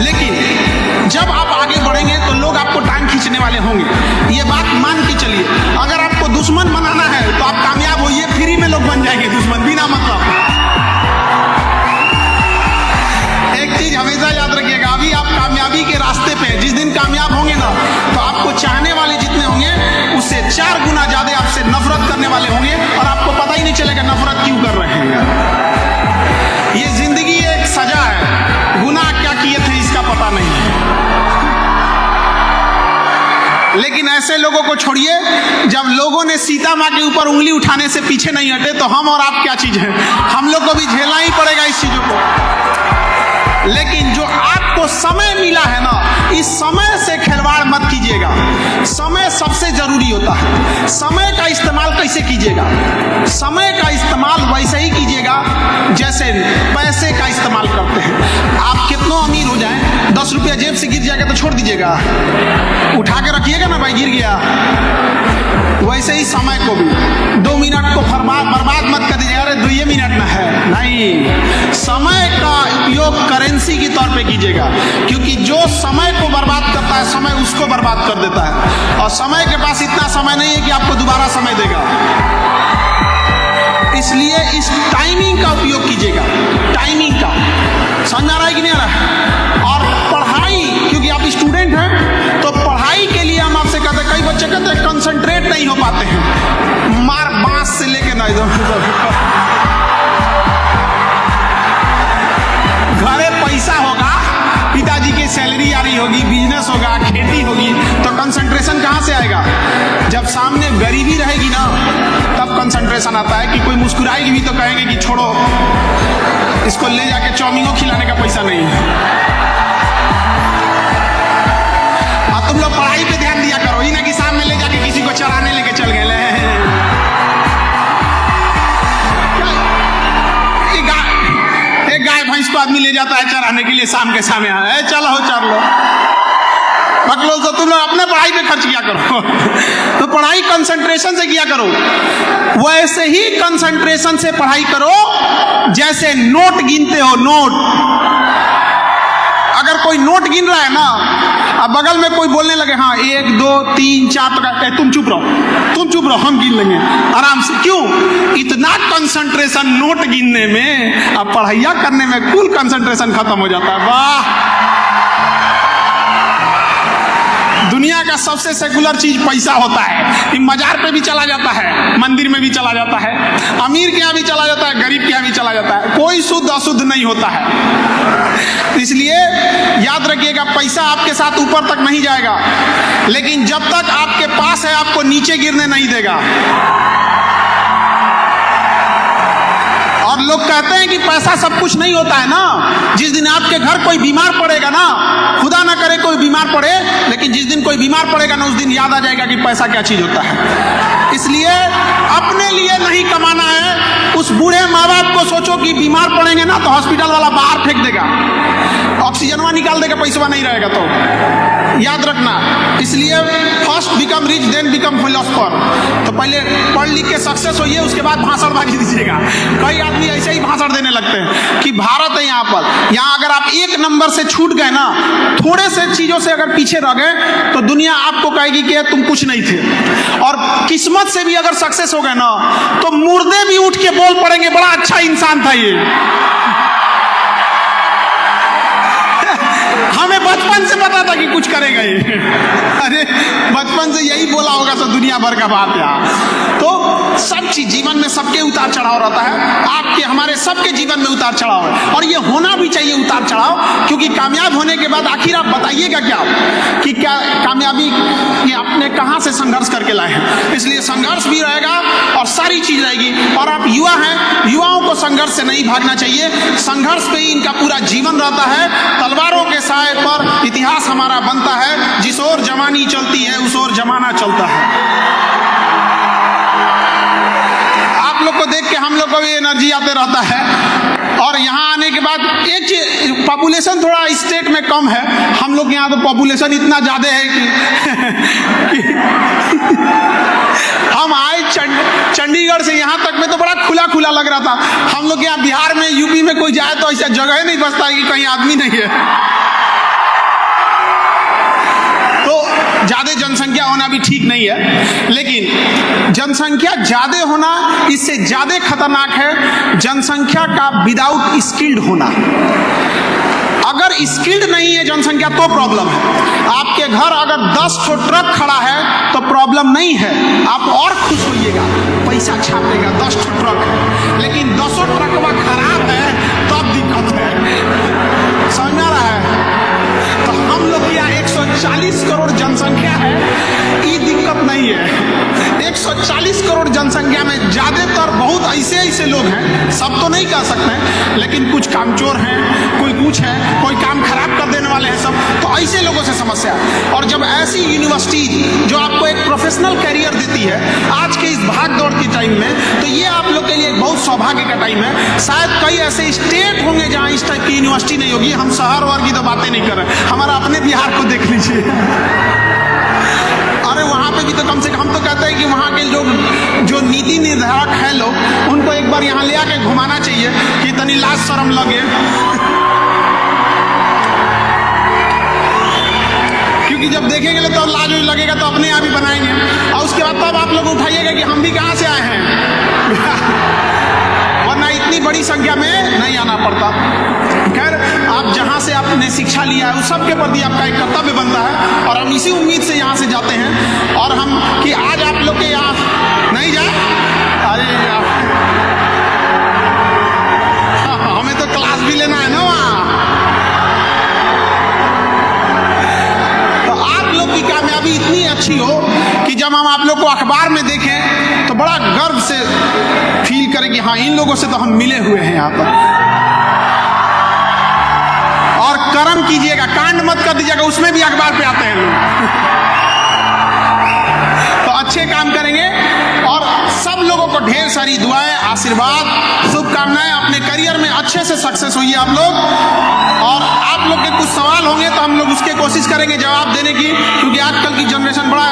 लेकिन जब आप आगे बढ़ेंगे तो लोग आपको टांग खींचने वाले होंगे। ये बात मान के चलिए, अगर आपको दुश्मन बनाना है तो आप कामयाब होइए, फ्री में लोग बन जाएंगे दुश्मन बिना मतलब। एक चीज हमेशा याद रखिएगा, अभी आप कामयाबी के रास्ते पे हैं। जिस दिन कामयाब होंगे ना, तो आपको चाहने वाले जितने होंगे उससे 4 गुना ज्यादा आपसे नफरत करने वाले होंगे, और आपको पता ही नहीं चलेगा नफरत क्यों कर रहे हैं। ये जिंदगी एक सजा है, गुनाह क्या किए थे इसका पता नहीं है। लेकिन ऐसे लोगों को छोड़िए, जब लोगों ने सीता माँ के ऊपर उंगली उठाने से पीछे नहीं हटे, तो हम और आप क्या चीज है, हम लोग को भी झेलना ही पड़ेगा इस चीजों को। लेकिन जो आपको समय मिला है ना, इस समय से खिलवाड़ मत कीजिएगा। समय सबसे जरूरी होता है। समय का इस्तेमाल कैसे कीजिएगा? समय का इस्तेमाल वैसे ही कीजिएगा जैसे पैसे का इस्तेमाल करते हैं। आप कितना अमीर हो जाएं, 10 रुपया जेब से गिर जाएगा तो छोड़ दीजिएगा, उठा के रखिएगा ना, भाई गिर गया। वैसे ही समय को भी 2 मिनट को बर्बाद मत कर दीजिएगा, अरे 2 मिनट ना है, नहीं। समय का उपयोग करेंसी के तौर पे कीजिएगा, क्योंकि जो समय को बर्बाद करता है, समय उसको बर्बाद कर देता है। और समय के पास इतना समय नहीं है कि आपको दोबारा समय देगा। इसलिए इस टाइमिंग का उपयोग कीजिएगा, टाइमिंग का। समझ आ रहा है कि नहीं आ रहा? और पढ़ाई, क्योंकि आप स्टूडेंट हैं, तो पढ़ाई के लिए हम आपसे कहते हैं, कई बच्चे कहते हैं कंसंट्रेट नहीं हो पाते हैं, मार बांस से लेके ना घरे पैसा होगा, पिताजी की सैलरी आ रही होगी, बिजनेस होगा, खेती होगी, तो कंसंट्रेशन कहाँ से आएगा? जब सामने गरीबी रहेगी ना, तब कंसंट्रेशन आता है। कि कोई मुस्कुराएगी भी तो कहेंगे कि छोड़ो, इसको ले जाके चाउमीनो खिलाने का पैसा नहीं है। और तुम लोग पढ़ाई पे ध्यान दिया करो, ही ना कि सामने ले जाके किसी को चराने लेके चल गए। एक गाय भैंस को आदमी ले जाता है चराने के लिए, शाम के सामने है, चलो हो चर लो, पकड़ो। तो तुम लोग अपने पढ़ाई पे खर्च किया करो। तो पढ़ाई कंसंट्रेशन से किया करो, वैसे ही कंसंट्रेशन से पढ़ाई करो जैसे नोट गिनते हो। नोट, अगर कोई नोट गिन रहा है ना, अब बगल में कोई बोलने लगे, हाँ 1 2 3 4, तुम चुप रहो, हम गिन लेंगे आराम से। क्यों? इतना कंसंट्रेशन नोट गिनने में, अब पढ़ाइया करने में कुल कंसंट्रेशन खत्म हो जाता है। वाह! दुनिया का सबसे सेकुलर चीज पैसा होता है। ये मजार पे भी चला जाता है, मंदिर में भी चला जाता है, अमीर के यहाँ भी चला जाता है, गरीब के यहाँ भी चला जाता है, कोई शुद्ध अशुद्ध नहीं होता है। इसलिए याद रखिएगा, पैसा आपके साथ ऊपर तक नहीं जाएगा, लेकिन जब तक आपके पास है आपको नीचे गिरने नहीं देगा। और लोग कहते हैं कि पैसा सब कुछ नहीं होता है ना। जिस दिन आपके घर कोई बीमार पड़ेगा ना, खुदा ना करे कोई बीमार पड़े, लेकिन जिस दिन कोई बीमार पड़ेगा ना, उस दिन याद आ जाएगा कि पैसा क्या चीज होता है। इसलिए अपने लिए नहीं कमाना है। उस बूढ़े माँ बाप को सोचो कि बीमार पड़ेंगे ना तो हॉस्पिटल वाला बाहर फेंक देगा, ऑक्सीजनवा निकाल देगा पैसा नहीं रहेगा तो, याद रखना। इसलिए first become rich then become philosopher. तो पहले पढ़ लिख के सक्सेस होइए, उसके बाद भाषणबाजी दीजिएगा। कई आदमी ऐसे ही भाषण देने लगते हैं कि भारत है यहाँ पर, यहाँ अगर आप एक नंबर से छूट गए ना, थोड़े से चीजों से अगर पीछे रह गए तो दुनिया आपको कहेगी कि तुम कुछ नहीं थे। और किस्मत से भी अगर सक्सेस हो गए ना तो मुर्दे भी उठ के बोल पड़ेंगे बड़ा अच्छा इंसान था ये। हमें बचपन से पता था कि कुछ करेगा ये। अरे बचपन से यही बोला होगा तो दुनिया भर का बात यार। तो सब चीज जीवन में सबके उतार चढ़ाव रहता है, आपके हमारे सबके जीवन में उतार चढ़ाव है, और ये होना भी चाहिए उतार चढ़ाव, क्योंकि कामयाब होने के बाद आखिर आप बताइएगा क्या कि क्या कामयाबी ये आपने कहां से संघर्ष करके लाए हैं। इसलिए संघर्ष भी रहेगा और सारी चीज रहेगी। और आप युवा हैं, युवाओं को संघर्ष से नहीं भागना चाहिए, संघर्ष पे ही इनका पूरा जीवन रहता है। तलवारों के साए पर इतिहास हमारा बनता है, जिस ओर जवानी चलती है उस ओर जमाना चलता है। आप लोग को देख के हम लोग को भी एनर्जी आते रहता है। और यहाँ आने के बाद एक चीज, पॉपुलेशन थोड़ा स्टेट में कम है, हम लोग यहाँ तो पॉपुलेशन इतना ज्यादा है कि हम आए चंडीगढ़ से यहाँ तक में तो बड़ा खुला खुला लग रहा था। हम लोग यहाँ बिहार में, यूपी में कोई जाए तो ऐसा जगह नहीं बचता है कि कहीं आदमी नहीं है। ज्यादा जनसंख्या होना भी ठीक नहीं है, लेकिन जनसंख्या ज्यादा होना इससे ज्यादा खतरनाक है जनसंख्या का विदाउट स्किल्ड होना। अगर स्किल्ड नहीं है जनसंख्या तो प्रॉब्लम है। आपके घर अगर 10 ठो ट्रक खड़ा है तो प्रॉब्लम नहीं है, आप और खुश होइएगा, पैसा छापेगा, 10 ठो ट्रक है। लेकिन 10 ट्रक वह खराब है तब दिक्कत है, समझ में आ रहा है। तो हम लोग यहाँ 140 करोड़ जनसंख्या है, ये दिक्कत नहीं है। 140 करोड़ जनसंख्या में ज्यादातर बहुत ऐसे ऐसे लोग हैं, सब तो नहीं कह सकते हैं, लेकिन कुछ कामचोर हैं, कोई कुछ है, कोई काम खराब कर देने वाले हैं सब। तो ऐसे लोगों से समस्या है। और जब ऐसी यूनिवर्सिटी जो आपको एक प्रोफेशनल करियर देती है आज के इस भाग दौड़ के टाइम में, तो ये आप लोग के लिए एक बहुत सौभाग्य का टाइम है। शायद कई ऐसे स्टेट होंगे जहाँ इस टाइप की यूनिवर्सिटी नहीं होगी। हम शहर वर्ग की तो बातें नहीं कर रहे, हमारा अपने बिहार को देख लीजिए। अरे वहां पे भी तो कम से कम, हम तो कहते हैं कि वहां के लोग जो नीति निर्धारक हैं लोग, उनको एक बार यहाँ ले आके घुमाना चाहिए कि इतनी लाज शर्म लगे। क्योंकि जब देखेंगे तो लाज लगेगा तो अपने आप ही बनाएंगे, और उसके बाद तब आप लोग उठाइएगा कि हम भी कहाँ से आए हैं। वरना इतनी बड़ी संख्या में नहीं आना पड़ता। खैर, आप जहाँ से आपने शिक्षा लिया है उस सब के प्रति आपका एक कर्तव्य बनता है, और हम इसी उम्मीद से यहाँ से जाते हैं। और हम कि आज आप लोग के यहाँ नहीं जाए, अरे हमें तो क्लास भी लेना है ना वहाँ। तो आप लोग की कामयाबी इतनी अच्छी हो कि जब हम आप लोग को अखबार में देखें तो बड़ा गर्व से फील करें कि हाँ, इन लोगों से तो हम मिले हुए हैं यहाँ पर। और कर्म कीजिएगा, कांड मत कर दीजिएगा, उसमें भी अखबार पे आते हैं लोग। तो अच्छे काम करेंगे, और सब लोगों को ढेर सारी दुआएं, आशीर्वाद, शुभकामनाएं। अपने करियर में अच्छे से सक्सेस होइए आप लोग। और आप लोग के कुछ सवाल होंगे तो हम लोग उसके कोशिश करेंगे जवाब देने की, क्योंकि आजकल की जनरेशन बड़ा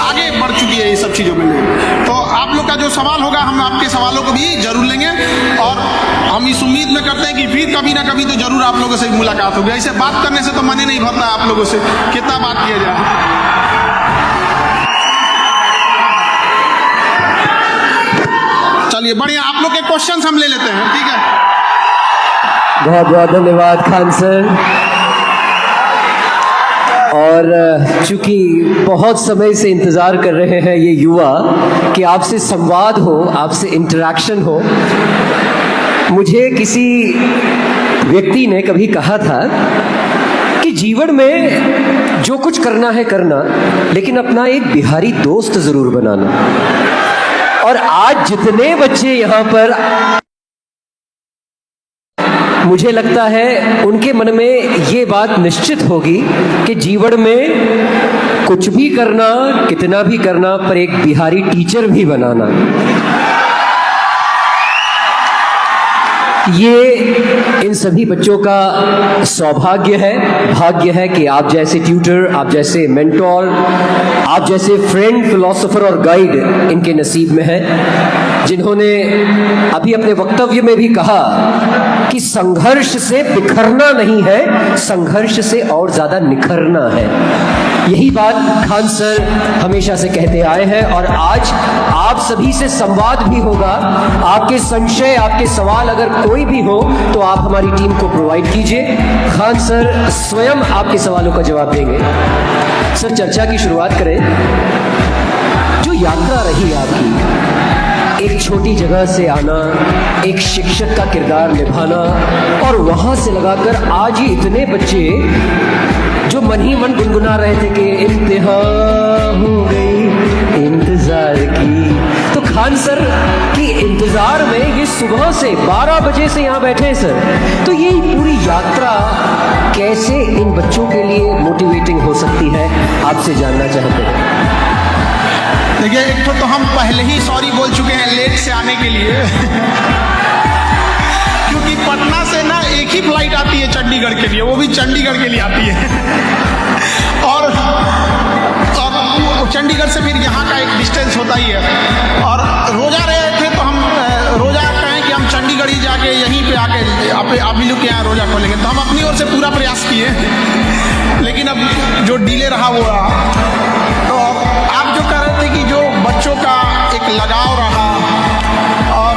आगे बढ़ चुकी है ये सब चीजों के लिए। तो आप लोग का जो सवाल होगा हम आपके सवालों को भी जरूर लेंगे, और हम इस उम्मीद में करते हैं कि फिर कभी ना कभी तो जरूर आप लोगों से मुलाकात होगी। ऐसे बात करने से तो मन ही नहीं भरता है आप लोगों से, कितना बात किया जाए। चलिए बढ़िया, आप लोग के क्वेश्चंस हम ले लेते हैं, ठीक है। बहुत बहुत धन्यवाद खान सर। और चूंकि बहुत समय से इंतज़ार कर रहे हैं ये युवा कि आपसे संवाद हो, आपसे इंटरेक्शन हो। मुझे किसी व्यक्ति ने कभी कहा था कि जीवन में जो कुछ करना है करना, लेकिन अपना एक बिहारी दोस्त ज़रूर बनाना। और आज जितने बच्चे यहाँ पर, मुझे लगता है उनके मन में ये बात निश्चित होगी कि जीवन में कुछ भी करना, कितना भी करना, पर एक बिहारी टीचर भी बनाना, ये इन सभी बच्चों का सौभाग्य है, भाग्य है कि आप जैसे ट्यूटर, आप जैसे मेंटोर, आप जैसे फ्रेंड, फिलोसोफर और गाइड इनके नसीब में है, जिन्होंने अभी अपने वक्तव्य में भी कहा कि संघर्ष से बिखरना नहीं है, संघर्ष से और ज्यादा निखरना है। यही बात खान सर हमेशा से कहते आए हैं और आज आप सभी से संवाद भी होगा। आपके संशय, आपके सवाल अगर कोई भी हो तो आप हमारी टीम को प्रोवाइड कीजिए। खान सर स्वयं आपके सवालों का जवाब देंगे। सर, चर्चा की शुरुआत करें। जो यात्रा रही आपकी, एक छोटी जगह से आना, एक शिक्षक का किरदार निभाना और वहां से लगाकर आज ही इतने बच्चे जो मन ही मन गुनगुना रहे थे कि इंतहा हो गई इंतजार की। तो खान सर की इंतजार में ये सुबह से 12 बजे से यहाँ बैठे हैं सर। तो ये पूरी यात्रा कैसे इन बच्चों के लिए मोटिवेटिंग हो सकती है, आपसे जानना चाहते हैं। देखिए, एक तो हम पहले ही सॉरी बोल चुके हैं लेट से आने के लिए क्योंकि पटना से ना एक ही फ्लाइट आती है चंडीगढ़ के लिए, वो भी चंडीगढ़ के लिए आती है और चंडीगढ़ से फिर यहाँ का एक डिस्टेंस होता ही है। और रोजा रहे थे तो हम रोजा कहें कि हम चंडीगढ़ ही जाके यहीं पे आके आप भी लोग के यहाँ रोजा खोलेंगे, तो हम अपनी ओर से पूरा प्रयास किए, लेकिन अब जो डिले रहा वो रहा। तो आप जो कह रहे थे कि जो बच्चों का एक लगाव रहा और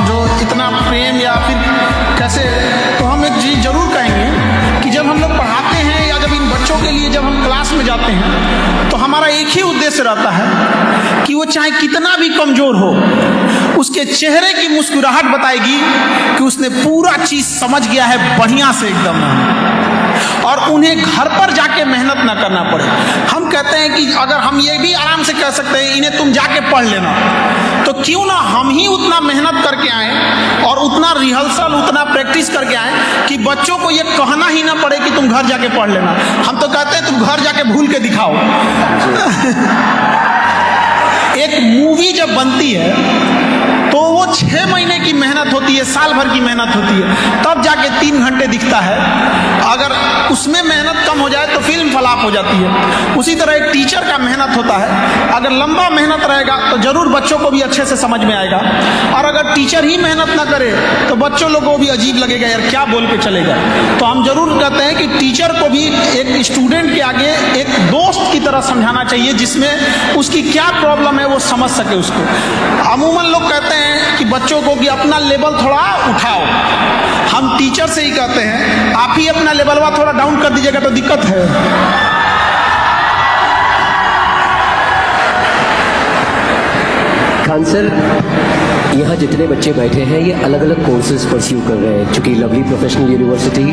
जो इतना प्रेम या फिर कैसे, तो हम एक चीज़ जरूर कहेंगे कि जब हम लोग पढ़ाते हैं या जब इन बच्चों के लिए जब हम क्लास में जाते हैं तो हमारा एक ही उद्देश्य रहता है कि वो चाहे कितना भी कमजोर हो, उसके चेहरे की मुस्कुराहट बताएगी कि उसने पूरा चीज समझ गया है बढ़िया से एकदम, और उन्हें घर पर जाके मेहनत ना करना पड़े। हम कहते हैं कि अगर हम ये भी आराम से कह सकते हैं इन्हें तुम जाके पढ़ लेना, तो क्यों ना हम ही उतना मेहनत करके आए और उतना रिहर्सल, उतना प्रैक्टिस करके आए कि बच्चों को ये कहना ही ना पड़े कि तुम घर जाके पढ़ लेना। हम तो कहते हैं तुम घर जाके भूल के दिखाओ। एक मूवी जब बनती है तो वो 6 महीने की मेहनत होती है, साल भर की मेहनत होती है, तब जाके 3 घंटे दिखता है। अगर उसमें मेहनत कम हो जाए तो फिल्म फ्लॉप हो जाती है। उसी तरह एक टीचर का मेहनत होता है, अगर लंबा मेहनत रहेगा तो जरूर बच्चों को भी अच्छे से समझ में आएगा, और अगर टीचर ही मेहनत ना करे तो बच्चों लोगों को भी अजीब लगेगा, यार क्या बोल के चलेगा। तो हम जरूर कहते हैं कि टीचर को भी एक स्टूडेंट के आगे एक दोस्त की तरह समझाना चाहिए, जिसमें उसकी क्या प्रॉब्लम है वो समझ सके उसको। अमूमन लोग कहते हैं कि बच्चों को कि अपना लेवल थोड़ा उठाओ, हम टीचर से ही कहते हैं आप ही अपना लेवल थोड़ा डाउन कर दीजिएगा तो दिक्कत है। खान सर, यहाँ जितने बच्चे बैठे हैं ये अलग अलग कोर्सेज परस्यू कर रहे हैं, चूंकि लवली प्रोफेशनल यूनिवर्सिटी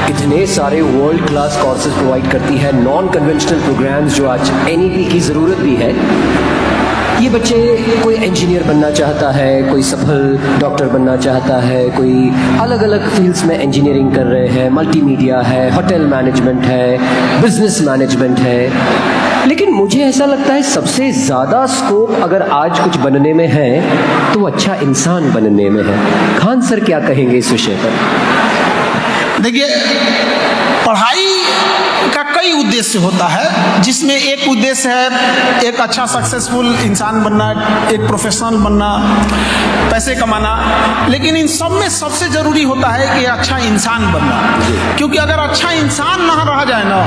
इतने सारे वर्ल्ड क्लास कोर्सेज प्रोवाइड करती है, नॉन कन्वेंशनल प्रोग्राम्स जो आज NEP की ज़रूरत भी है। ये बच्चे, कोई इंजीनियर बनना चाहता है, कोई सफल डॉक्टर बनना चाहता है, कोई अलग अलग फील्ड्स में इंजीनियरिंग कर रहे हैं, मल्टीमीडिया है, होटल मैनेजमेंट है, बिजनेस मैनेजमेंट है। लेकिन मुझे ऐसा लगता है सबसे ज़्यादा स्कोप अगर आज कुछ बनने में है तो वो अच्छा इंसान बनने में है। खान सर क्या कहेंगे इस विषय पर? देखिए, पढ़ाई का कई उद्देश्य होता है, जिसमें एक उद्देश्य है एक अच्छा सक्सेसफुल इंसान बनना, एक प्रोफेशनल बनना, पैसे कमाना, लेकिन इन सब में सबसे जरूरी होता है कि अच्छा इंसान बनना। क्योंकि अगर अच्छा इंसान ना रह जाए ना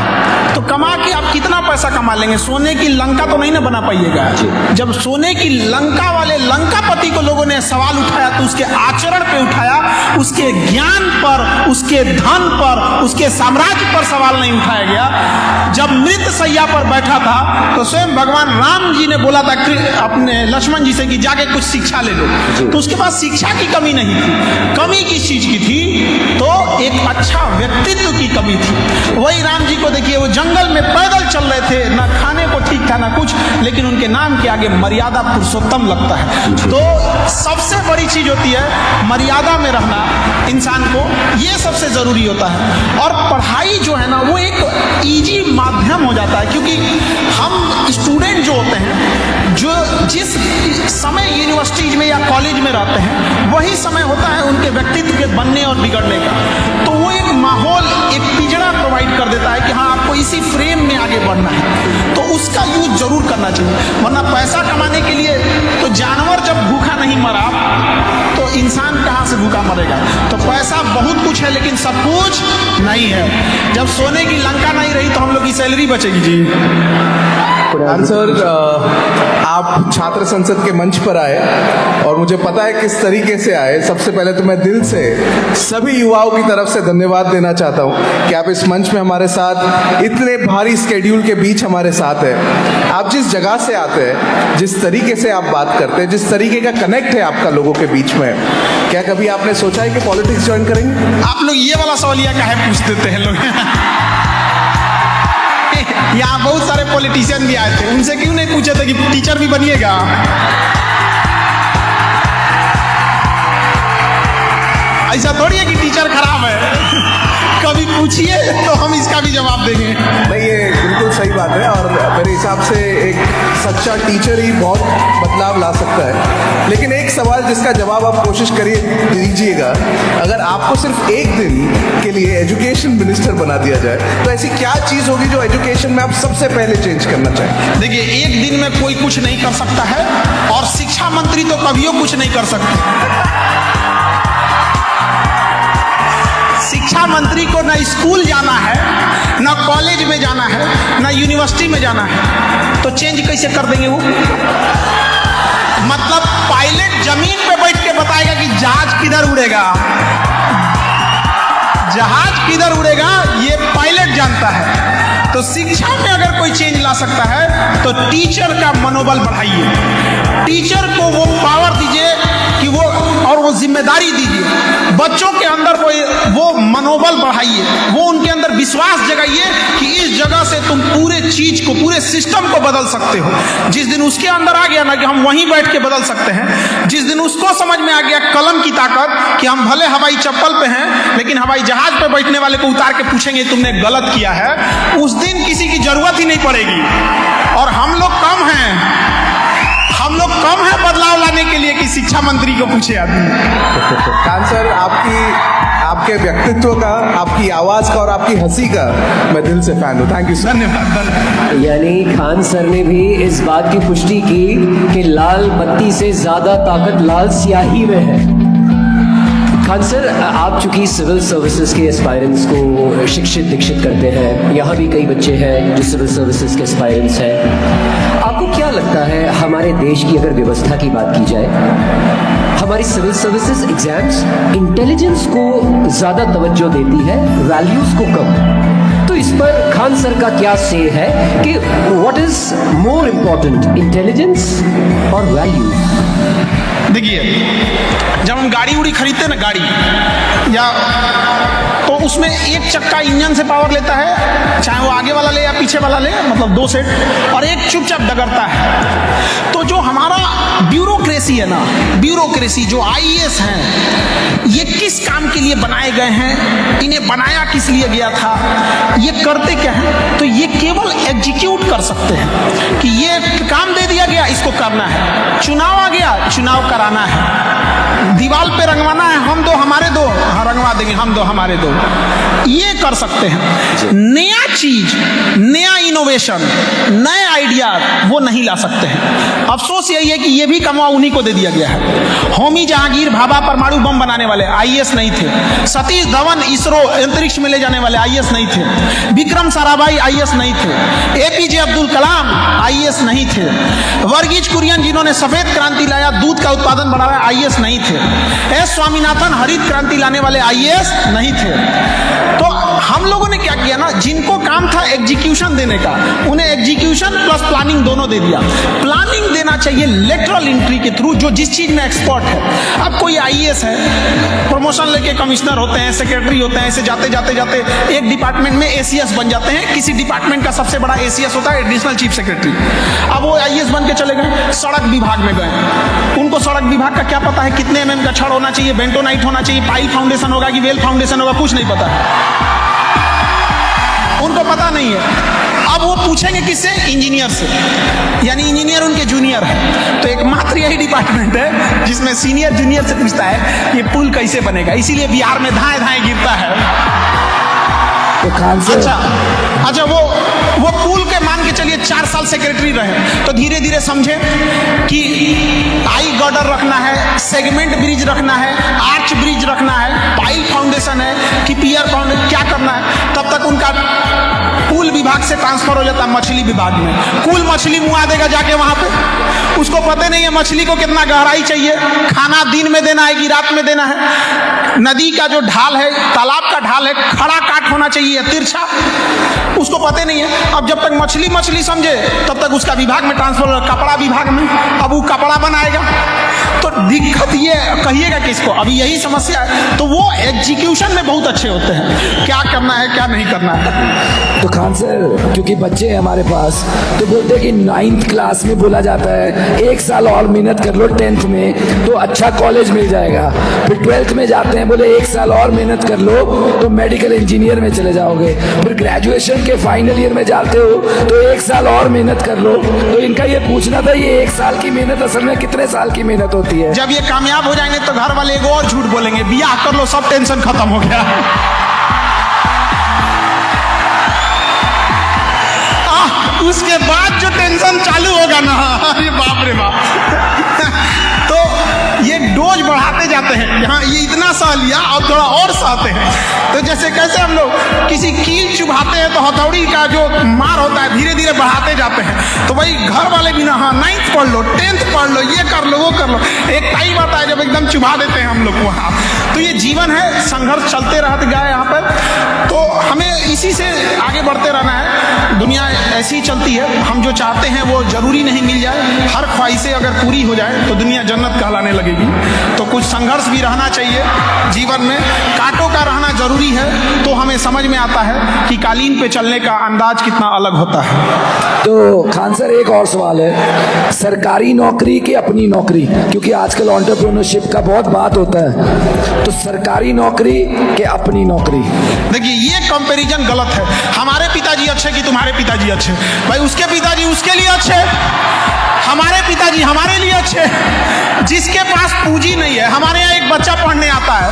तो कमा के आप कितना पैसा कमा लेंगे, सोने की लंका तो नहीं ना बना पाइएगा। जब सोने की लंका वाले लंकापति को लोगों ने सवाल उठाया तो उसके आचरण पे उठाया, उसके ज्ञान पर, उसके धन पर, उसके साम्राज्य पर सवाल नहीं उठाया गया। जब मृत सैया पर बैठा था तो स्वयं भगवान राम जी ने बोला था अपने लक्ष्मण जी से कि जाके कुछ शिक्षा ले लो, तो उसके पास शिक्षा की कमी नहीं थी। कमी किस चीज की थी? तो एक अच्छा व्यक्तित्व की कमी थी। वही राम जी को देखिए, वो जंगल में पैदल चल रहे थे, ना खाने को ठीक था ना कुछ, लेकिन उनके नाम के आगे मर्यादा पुरुषोत्तम लगता है। तो सबसे बड़ी चीज चीज़ होती है मर्यादा में रहना इंसान को, ये सबसे ज़रूरी होता है। और पढ़ाई जो है ना वो एक इजी माध्यम हो जाता है, क्योंकि हम स्टूडेंट जो होते हैं, जो जिस समय यूनिवर्सिटीज में या कॉलेज में रहते हैं, वही समय होता है उनके व्यक्तित्व के बनने और बिगड़ने का। तो वो एक माहौल, एक पिजड़ा प्रोवाइड कर देता है कि हाँ आपको इसी फ्रेम में आगे बढ़ना है, तो उसका यूज जरूर करना चाहिए। वरना पैसा कमाने के लिए तो जानवर जब भूखा नहीं मरा तो इंसान कहाँ से भूखा मरेगा। तो पैसा बहुत कुछ है लेकिन सब कुछ नहीं है। जब सोने की लंका नहीं रही तो हम लोग की सैलरी बचेगी जी। सर, आप छात्र संसद के मंच पर आए और मुझे पता है किस तरीके से आए। सबसे पहले तो मैं दिल से सभी युवाओं की तरफ से धन्यवाद देना चाहता हूं कि आप इस मंच में हमारे साथ इतने भारी स्केड्यूल के बीच हमारे साथ हैं। आप जिस जगह से आते हैं, जिस तरीके से आप बात करते हैं, जिस तरीके का कनेक्ट है आपका लोगों के बीच में, क्या कभी आपने सोचा है कि पॉलिटिक्स ज्वाइन करेंगे? आप लोग ये वाला सवालिया काहे पूछ देते हैं लोग? यहाँ बहुत सारे पॉलिटिशियन भी आए थे, उनसे क्यों नहीं पूछे थे कि टीचर भी बनिएगा? ऐसा थोड़ी है कि टीचर खराब है। कभी पूछिए तो हम इसका भी जवाब देंगे। नहीं, ये बिल्कुल सही बात है और मेरे हिसाब से एक सच्चा टीचर ही बहुत बदलाव ला सकता है। लेकिन एक सवाल जिसका जवाब आप कोशिश करिए दीजिएगा, अगर आपको सिर्फ एक दिन के लिए एजुकेशन मिनिस्टर बना दिया जाए तो ऐसी क्या चीज़ होगी जो एजुकेशन में आप सबसे पहले चेंज करना चाहेंगे? देखिए, एक दिन में कोई कुछ नहीं कर सकता है और शिक्षा मंत्री तो कभियो कुछ नहीं कर सकते। शिक्षा मंत्री को ना स्कूल जाना है, ना कॉलेज में जाना है, ना यूनिवर्सिटी में जाना है, तो चेंज कैसे कर देंगे वो? मतलब पायलट जमीन पे बैठ के बताएगा कि जहाज किधर उड़ेगा, जहाज किधर उड़ेगा ये पायलट जानता है। तो शिक्षा में अगर कोई चेंज ला सकता है तो टीचर का मनोबल बढ़ाइए, टीचर को वो पावर दीजिए कि वो, और वो जिम्मेदारी दीजिए, बच्चों के अंदर वो मनोबल बढ़ाइए, वो उनके अंदर विश्वास जगाइए कि इस जगह से तुम पूरे चीज को, पूरे सिस्टम को बदल सकते हो। जिस दिन उसके अंदर आ गया ना कि हम वहीं बैठ के बदल सकते हैं, जिस दिन उसको समझ में आ गया कलम की ताकत कि हम भले हवाई चप्पल पे हैं लेकिन हवाई जहाज पे बैठने वाले को उतार के पूछेंगे तुमने गलत किया है, उस दिन किसी की जरूरत ही नहीं पड़ेगी। और हम लोग कम हैं बदलाव लाने के लिए कि शिक्षा मंत्री को पूछे आदमी। खान सर, आपके व्यक्तित्व का, आपकी आवाज का और आपकी हंसी का मैं दिल से फैन हूँ। Thank you sir. धन्यवाद। यानी खान सर ने भी इस बात की पुष्टि की कि लाल बत्ती से ज्यादा ताकत लाल स्याही में है। खान सर, आप चूंकि सिविल सर्विसेज के एस्पायरेंट्स को शिक्षित दीक्षित करते हैं, यहाँ भी कई बच्चे हैं जो सिविल सर्विसेज के एस्पायरेंट्स हैं, आपको क्या लगता है हमारे देश की अगर व्यवस्था की बात की जाए, हमारी सिविल सर्विसेज एग्जाम्स इंटेलिजेंस को ज्यादा तवज्जो देती है, वैल्यूज को कम? तो इस पर खान सर का क्या से है कि what is more important, intelligence और वैल्यूज? देखिए, जब हम गाड़ी उड़ी खरीदते हैं ना, गाड़ी या तो उसमें एक चक्का इंजन से पावर लेता है, चाहे वो आगे वाला ले या पीछे वाला ले, मतलब दो सेट, और एक चुपचाप डगरता है। तो जो हमारा ब्यूरोक्रेसी है ना, ब्यूरोक्रेसी जो आईएएस हैं, ये किस काम के लिए बनाए गए हैं, इन्हें बनाया किस लिए गया था, ये करते क्या हैं? तो ये केवल एग्जीक्यूट कर सकते हैं कि ये काम दे दिया गया, इसको करना है, चुनाव आ गया, चुनाव कराना है, दीवार पे रंगवाना है, हम दो हमारे दो, हाँ रंगवा देंगे, हम दो हमारे दो, ये कर सकते हैं। नया चीज, नया इनोवेशन, नए आइडिया वो नहीं ला सकते हैं। अफसोस यही है कि ये भी कमवा उन्हीं को दे दिया गया है। होमी जहांगीर भाभा परमाणु बम बनाने वाले आईएएस नहीं थे, सतीश धवन इसरो अंतरिक्ष में ले जाने वाले आईएएस नहीं थे, विक्रम साराभाई आईएएस नहीं थे, एपीजे अब्दुल कलाम आईएएस नहीं थे, वर्गीज कुरियन जिन्होंने सफेद क्रांति लाया, दूध का उत्पादन बढ़ाया, आईएएस नहीं थे, एस स्वामीनाथन हरित क्रांति लाने वाले आईएएस नहीं थे। तो हम लोगों ने क्या किया ना, जिनको काम था एग्जीक्यूशन देने का, उन्हें एग्जीक्यूशन प्लस प्लानिंग दोनों दे दिया। प्लानिंग देना चाहिए लेटरल एंट्री के थ्रू, जो जिस चीज में एक्सपर्ट है। अब कोई आईएएस है, प्रमोशन लेके कमिश्नर होते हैं, सेक्रेटरी होते हैं, ऐसे जाते जाते जाते एक डिपार्टमेंट में एसीएस बन जाते हैं। किसी डिपार्टमेंट का सबसे बड़ा एसीएस होता है एडिशनल चीफ सेक्रेटरी। अब वो आईएएस बन के चले गए, सड़क विभाग में गए। उनको सड़क विभाग का क्या पता है, कितने एमएम का छड़ होना चाहिए, बेंटोनाइट होना चाहिए, पाइल फाउंडेशन होगा कि वेल फाउंडेशन होगा, कुछ नहीं पता है, उनको पता नहीं है। अब वो पूछेंगे किससे, इंजीनियर से, यानी इंजीनियर उनके जूनियर है। तो एकमात्र यही डिपार्टमेंट है जिसमें सीनियर जूनियर से पूछता है ये पुल कैसे बनेगा। इसीलिए बिहार में धाए धाए गिरता है। तो खान सर, अच्छा वो पुल के मान के चलिए 4 साल सेक्रेटरी रहे, तो धीरे धीरे समझे कि आई गर्डर रखना है, सेगमेंट ब्रिज रखना है, आर्च ब्रिज रखना है, पाइल फाउंडेशन है कि पियर फाउंडेशन, क्या करना है। तब तक उनका पुल विभाग से ट्रांसफर हो जाता है मछली विभाग में। कुल मछली मुआ देगा जाके वहां पे, उसको पता नहीं है मछली को कितना गहराई चाहिए, खाना दिन में देना है कि रात में देना है, नदी का जो ढाल है, तालाब का ढाल है, खड़ा काट होना चाहिए या तिरछा, उसको पता नहीं है। अब जब तक मछली मछली समझे तब तक उसका विभाग में ट्रांसफर हो, कपड़ा विभाग में, अब वो कपड़ा बनाएगा। तो दिक्कत ये, कहिएगा किसको, अभी यही समस्या है। तो वो एग्जीक्यूशन में बहुत अच्छे होते हैं, क्या करना है क्या नहीं करना है। तो खान सर, क्योंकि बच्चे हैं हमारे पास, तो बोलते हैं कि 9th क्लास में बोला जाता है 1 साल और मेहनत कर लो 10th में तो अच्छा कॉलेज मिल जाएगा। फिर 12th में जाते हैं, बोले 1 साल और मेहनत कर लो तो मेडिकल इंजीनियर में चले जाओगे। फिर ग्रेजुएशन के फाइनल ईयर में जाते हो तो 1 साल और मेहनत कर लो। तो इनका ये पूछना था, ये 1 साल की मेहनत असल में कितने साल की मेहनत होती है? जब ये कामयाब हो जाएंगे तो घर वाले एक और झूठ बोलेंगे, बियाह कर लो सब टेंशन खत्म हो गया। उसके बाद जो टेंशन चालू होगा ना, अरे बाप रे बाप। तो ये डोज बढ़ाते जाते हैं, यहाँ ये इतना सह लिया और थोड़ा और सहते हैं। तो जैसे कैसे हम लोग किसी कील चुभाते हैं तो हथौड़ी का जो मार होता है धीरे धीरे बढ़ाते जाते हैं। तो भाई घर वाले भी ना, हाँ 9th पढ़ लो, 10th पढ़ लो, ये कर लो वो कर लो, एक टाइम आता है जब एकदम चुभा देते हैं हम लोग वहाँ। तो ये जीवन है, संघर्ष चलते रहते गए यहाँ पर। तो हमें इसी से आगे बढ़ते रहना है। दुनिया ऐसी ही चलती है, हम जो चाहते हैं वो जरूरी नहीं मिल जाए। हर ख्वाहिशें अगर पूरी हो जाए तो दुनिया जन्नत कहलाने लगेगी। तो कुछ संघर्ष भी रहना चाहिए जीवन में, कांटों का रहना जरूरी है। तो हमें समझ में आता है कि कालीन पे चलने का अंदाज कितना अलग होता है। तो खान सर, एक और सवाल है, सरकारी नौकरी की अपनी नौकरी, क्योंकि आजकल एंटरप्रेन्योरशिप का बहुत बात होता है, तो सरकारी नौकरी के अपनी नौकरी। देखिए ये कंपैरिजन गलत है। हमारे पिताजी अच्छे कि तुम्हारे पिताजी अच्छे? भाई उसके पिताजी उसके लिए अच्छे, हमारे पिताजी हमारे लिए अच्छे। जिसके पास पूंजी नहीं है, हमारे यहाँ एक बच्चा पढ़ने आता है,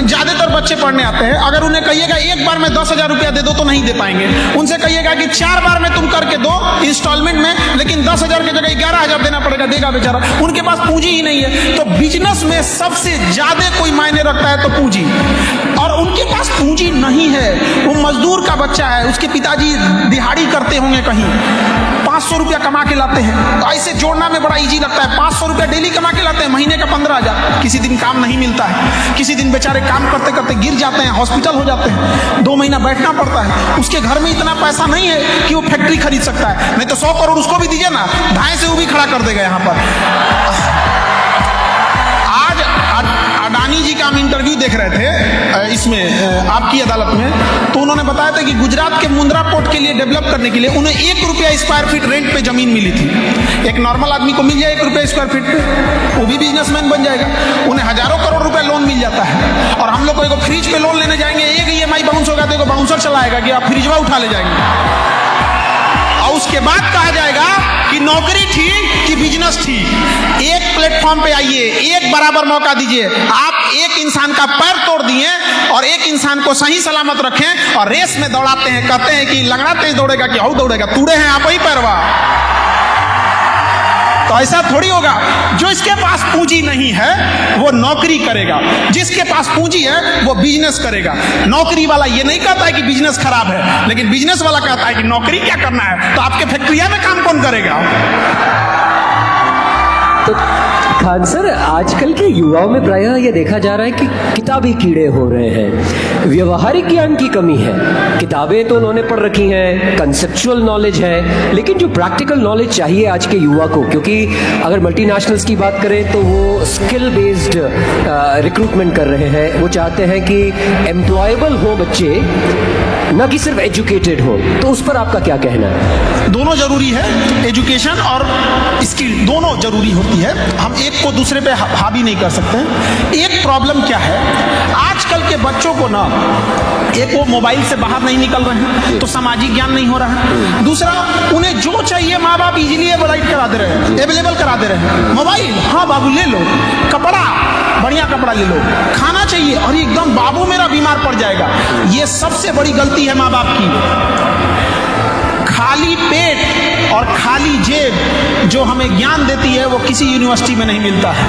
ज्यादातर बच्चे पढ़ने आते हैं, अगर उन्हें कहिएगा एक बार में 10,000 रुपया दे दो तो नहीं दे पाएंगे। उनसे कहिएगा कि 4 बार में तुम करके दो इंस्टॉलमेंट में, लेकिन 10,000 की जगह 11,000 देना पड़ेगा, देगा बेचारा। उनके पास पूंजी ही नहीं है। तो बिजनेस में सबसे ज्यादा कोई मायने रखता है तो पूंजी, और उनके पास पूंजी नहीं है। वो मजदूर का बच्चा है, उसके पिताजी दिहाड़ी करते होंगे कहीं, 500 रुपया कमा के लाते हैं। तो ऐसे जोड़ना में बड़ा इजी लगता है। 500 रुपया डेली कमा के लाते हैं, महीने का 15,000। किसी दिन काम नहीं मिलता है, किसी दिन बेचारे काम करते करते गिर जाते हैं, हॉस्पिटल हो जाते हैं, 2 महीना बैठना पड़ता है। उसके घर में इतना पैसा नहीं है कि वो फैक्ट्री खरीद सकता है। नहीं तो 100 करोड़ उसको भी दीजिए ना, ढाई से वो भी खड़ा कर देगा यहाँ पर। अडानी जी का हम इंटरव्यू देख रहे थे इसमें आपकी अदालत में, तो उन्होंने बताया था कि गुजरात के मुंद्रा पोर्ट के लिए डेवलप करने के लिए उन्हें 1 रुपया स्क्वायर फीट रेंट पे जमीन मिली थी। एक नॉर्मल आदमी को मिल जाए 1 रुपया स्क्वायर फीट पे, वो भी बिजनेसमैन बन जाएगा। उन्हें हजारों करोड़ रुपया लोन मिल जाता है। और हम लोग को एक फ्रिज पे लोन लेने जाएंगे, एक EMI बाउंस होगा तो बाउंसर चलाएगा कि आप फ्रिजवा उठा ले जाएंगे। और उसके बाद कहा जाएगा कि नौकरी थी कि बिजनेस थी। एक प्लेटफॉर्म पे आइए, एक बराबर मौका दीजिए। आप एक इंसान का पैर तोड़ दिए और एक इंसान को सही सलामत रखें और रेस में दौड़ाते हैं, कहते हैं कि लंगड़ा तेज दौड़ेगा कि हाउ दौड़ेगा, तूड़े हैं आप ही पैरवा। तो ऐसा थोड़ी होगा। जो इसके पास पूंजी नहीं है वो नौकरी करेगा, जिसके पास पूंजी है वो बिजनेस करेगा। नौकरी वाला ये नहीं कहता है कि बिजनेस खराब है, लेकिन बिजनेस वाला कहता है कि नौकरी क्या करना है। तो आपके फैक्ट्रिया में काम कौन करेगा? तो खान सर, आजकल के युवाओं में प्रायः यह देखा जा रहा है कि किताबी कीड़े हो रहे हैं, व्यवहारिक ज्ञान की कमी है। किताबें तो उन्होंने पढ़ रखी हैं, कंसेप्चुअल नॉलेज है, लेकिन जो प्रैक्टिकल नॉलेज चाहिए आज के युवा को, क्योंकि अगर मल्टीनेशनल्स की बात करें तो वो स्किल बेस्ड रिक्रूटमेंट कर रहे हैं। वो चाहते हैं कि एम्प्लॉयबल हो बच्चे, न कि सिर्फ एजुकेटेड हो। तो उस पर आपका क्या कहना है? दोनों जरूरी है, एजुकेशन और स्किल दोनों जरूरी होती है। हम एक को दूसरे पे हावी नहीं कर सकते हैं। एक प्रॉब्लम क्या है, आजकल के बच्चों को ना, एक वो मोबाइल से बाहर नहीं निकल रहे हैं तो सामाजिक ज्ञान नहीं हो रहा है। दूसरा, उन्हें जो चाहिए माँ बाप इजीली अवेलेबल करा दे रहे हैं, अवेलेबल करा दे रहे हैं। मोबाइल, हाँ बाबू ले लो, कपड़ा, बढ़िया कपड़ा ले लो, खाना चाहिए और एकदम बाबू मेरा बीमार पड़ जाएगा। ये सबसे बड़ी गलती है माँ बाप की। खाली पेट और खाली जेब जो हमें ज्ञान देती है वो किसी यूनिवर्सिटी में नहीं मिलता है।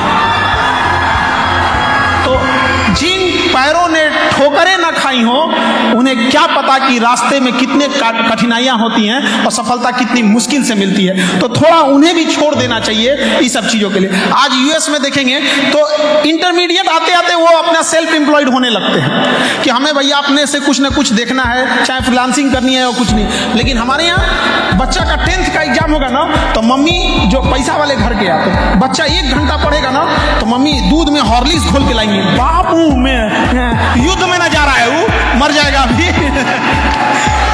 तो जिन पैरों ने ठोकरें ना खाई हो, उन्हें क्या पता कि रास्ते में कितने कठिनाइयां होती हैं और सफलता कितनी मुश्किल से मिलती है। तो थोड़ा उन्हें भी छोड़ देना चाहिए इस सब चीजों के लिए। आज यूएस में देखेंगे तो इंटरमीडिएट आते आते वो अपना सेल्फ एम्प्लॉयड होने लगते हैं कि हमें भैया अपने से कुछ ना कुछ देखना है, चाहे फ्रीलांसिंग करनी है और कुछ नहीं। लेकिन हमारे यहाँ बच्चा का 10th का एग्जाम होगा ना तो मम्मी जो पैसा वाले घर के आते, बच्चा 1 घंटा पढ़ेगा ना तो मम्मी दूध में हॉर्लिक्स घोल के लाएंगे। बापू में युद्ध में ना जा रहा है, वो मर जाएगा अभी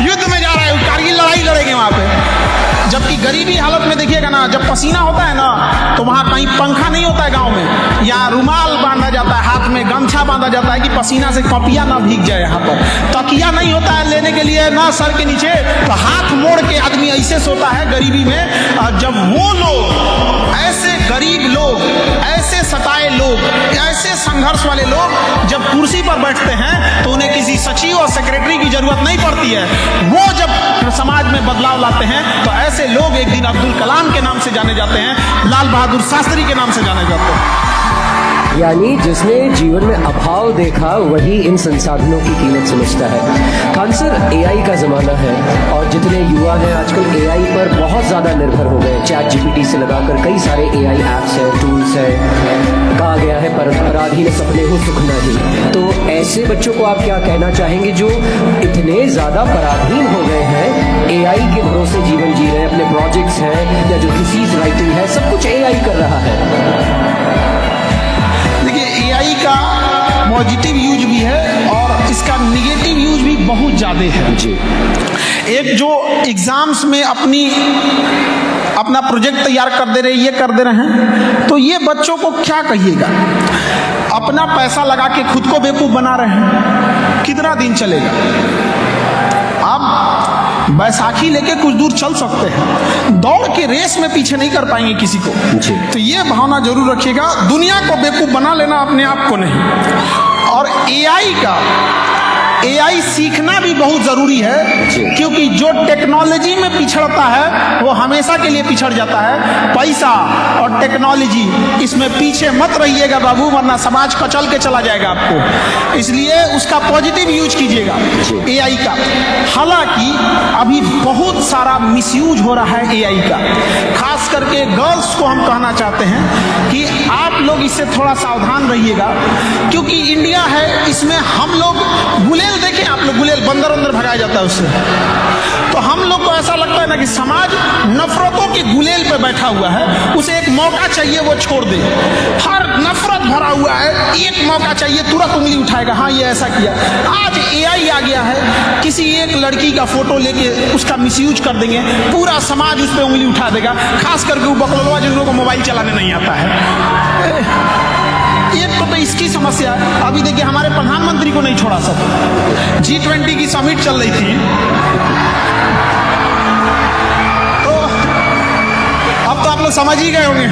युद्ध में जा रहा है, कारगिल लड़ाई लड़ेंगे वहां पे। जबकि गरीबी हालत में देखिएगा ना, जब पसीना होता है ना तो वहां कहीं पंखा नहीं होता है गांव में, या रुमाल बांधा जाता है, हाथ में गमछा बांधा जाता है कि पसीना से कॉपियां ना भीग जाए। यहाँ पर तकिया नहीं होता है लेने के लिए ना सर के नीचे, तो हाथ मोड़ के आदमी ऐसे सोता है गरीबी में। और जब वो लोग, ऐसे गरीब लोग, ऐसे सताए लोग, ऐसे संघर्ष वाले लोग जब कुर्सी पर बैठते हैं तो उन्हें किसी सचिव और सेक्रेटरी की जरूरत नहीं पड़ती है। वो जब समाज में बदलाव लाते हैं तो ऐसे लोग एक दिन अब्दुल कलाम के नाम से जाने जाते हैं, लाल बहादुर शास्त्री के नाम से जाने जाते हैं। यानी जिसने जीवन में अभाव देखा वही इन संसाधनों की कीमत समझता है। खान सर, एआई का ज़माना है और जितने युवा हैं आजकल एआई पर बहुत ज़्यादा निर्भर हो गए। चैट जीपीटी से लगाकर कई सारे एआई ऐप्स हैं, टूल्स हैं। कहा गया है पर अपराधी ने सपने हो सुख नहीं। तो ऐसे बच्चों को आप क्या कहना चाहेंगे जो इतने ज़्यादा पराधीन हो गए हैं, एआई के भरोसे जीवन जी रहे हैं, अपने प्रोजेक्ट्स हैं या जो थीसिस राइटिंग है सब कुछ एआई कर रहा है? देखिए, एआई का पॉजिटिव यूज भी है और इसका निगेटिव यूज भी बहुत ज़्यादा है जी। एक जो एग्जाम्स में अपना प्रोजेक्ट तैयार कर दे रहे, ये कर दे रहे हैं, तो ये बच्चों को क्या कहिएगा, अपना पैसा लगा के खुद को बेवकूफ़ बना रहे हैं। कितना दिन चलेगा? आप बैसाखी लेके कुछ दूर चल सकते हैं, दौड़ के रेस में पीछे नहीं कर पाएंगे किसी को। तो ये भावना जरूर रखिएगा, दुनिया को बेवकूफ बना लेना, अपने आप को नहीं। और एआई सीखना भी बहुत जरूरी है, क्योंकि जो टेक्नोलॉजी में पिछड़ता है वो हमेशा के लिए पिछड़ जाता है। पैसा और टेक्नोलॉजी, इसमें पीछे मत रहिएगा बाबू, वरना समाज कचल के चला जाएगा आपको। इसलिए उसका पॉजिटिव यूज कीजिएगा एआई का। हालांकि अभी बहुत सारा मिसयूज हो रहा है एआई का, खास करके गर्ल्स को हम कहना चाहते हैं कि आप लोग इससे थोड़ा सावधान रहिएगा, क्योंकि इंडिया है, इसमें हम लोग गुलेल देखें, आप लोग गुलेल, बंदर अंदर भगाया जाता है उससे, तो हम लोग को ऐसा लगता है ना कि समाज नफरतों के गुलेल पे बैठा हुआ है, उसे एक मौका चाहिए वो छोड़ दे। हर नफरत भरा हुआ है, एक मौका चाहिए तुरंत उंगली उठाएगा, हाँ ये ऐसा किया। आज एआई आ गया है, किसी एक लड़की का फोटो लेके उसका मिसयूज कर देंगे, पूरा समाज उस पर उंगली उठा देगा, खास करके वो बकलोलवा जिनको को मोबाइल चलाने नहीं आता है। एक तो इसकी समस्या है। अभी देखिए, हमारे प्रधानमंत्री को नहीं छोड़ा सके, G20 की समिट चल रही थी, तो अब तो आप लोग समझ ही गए होंगे।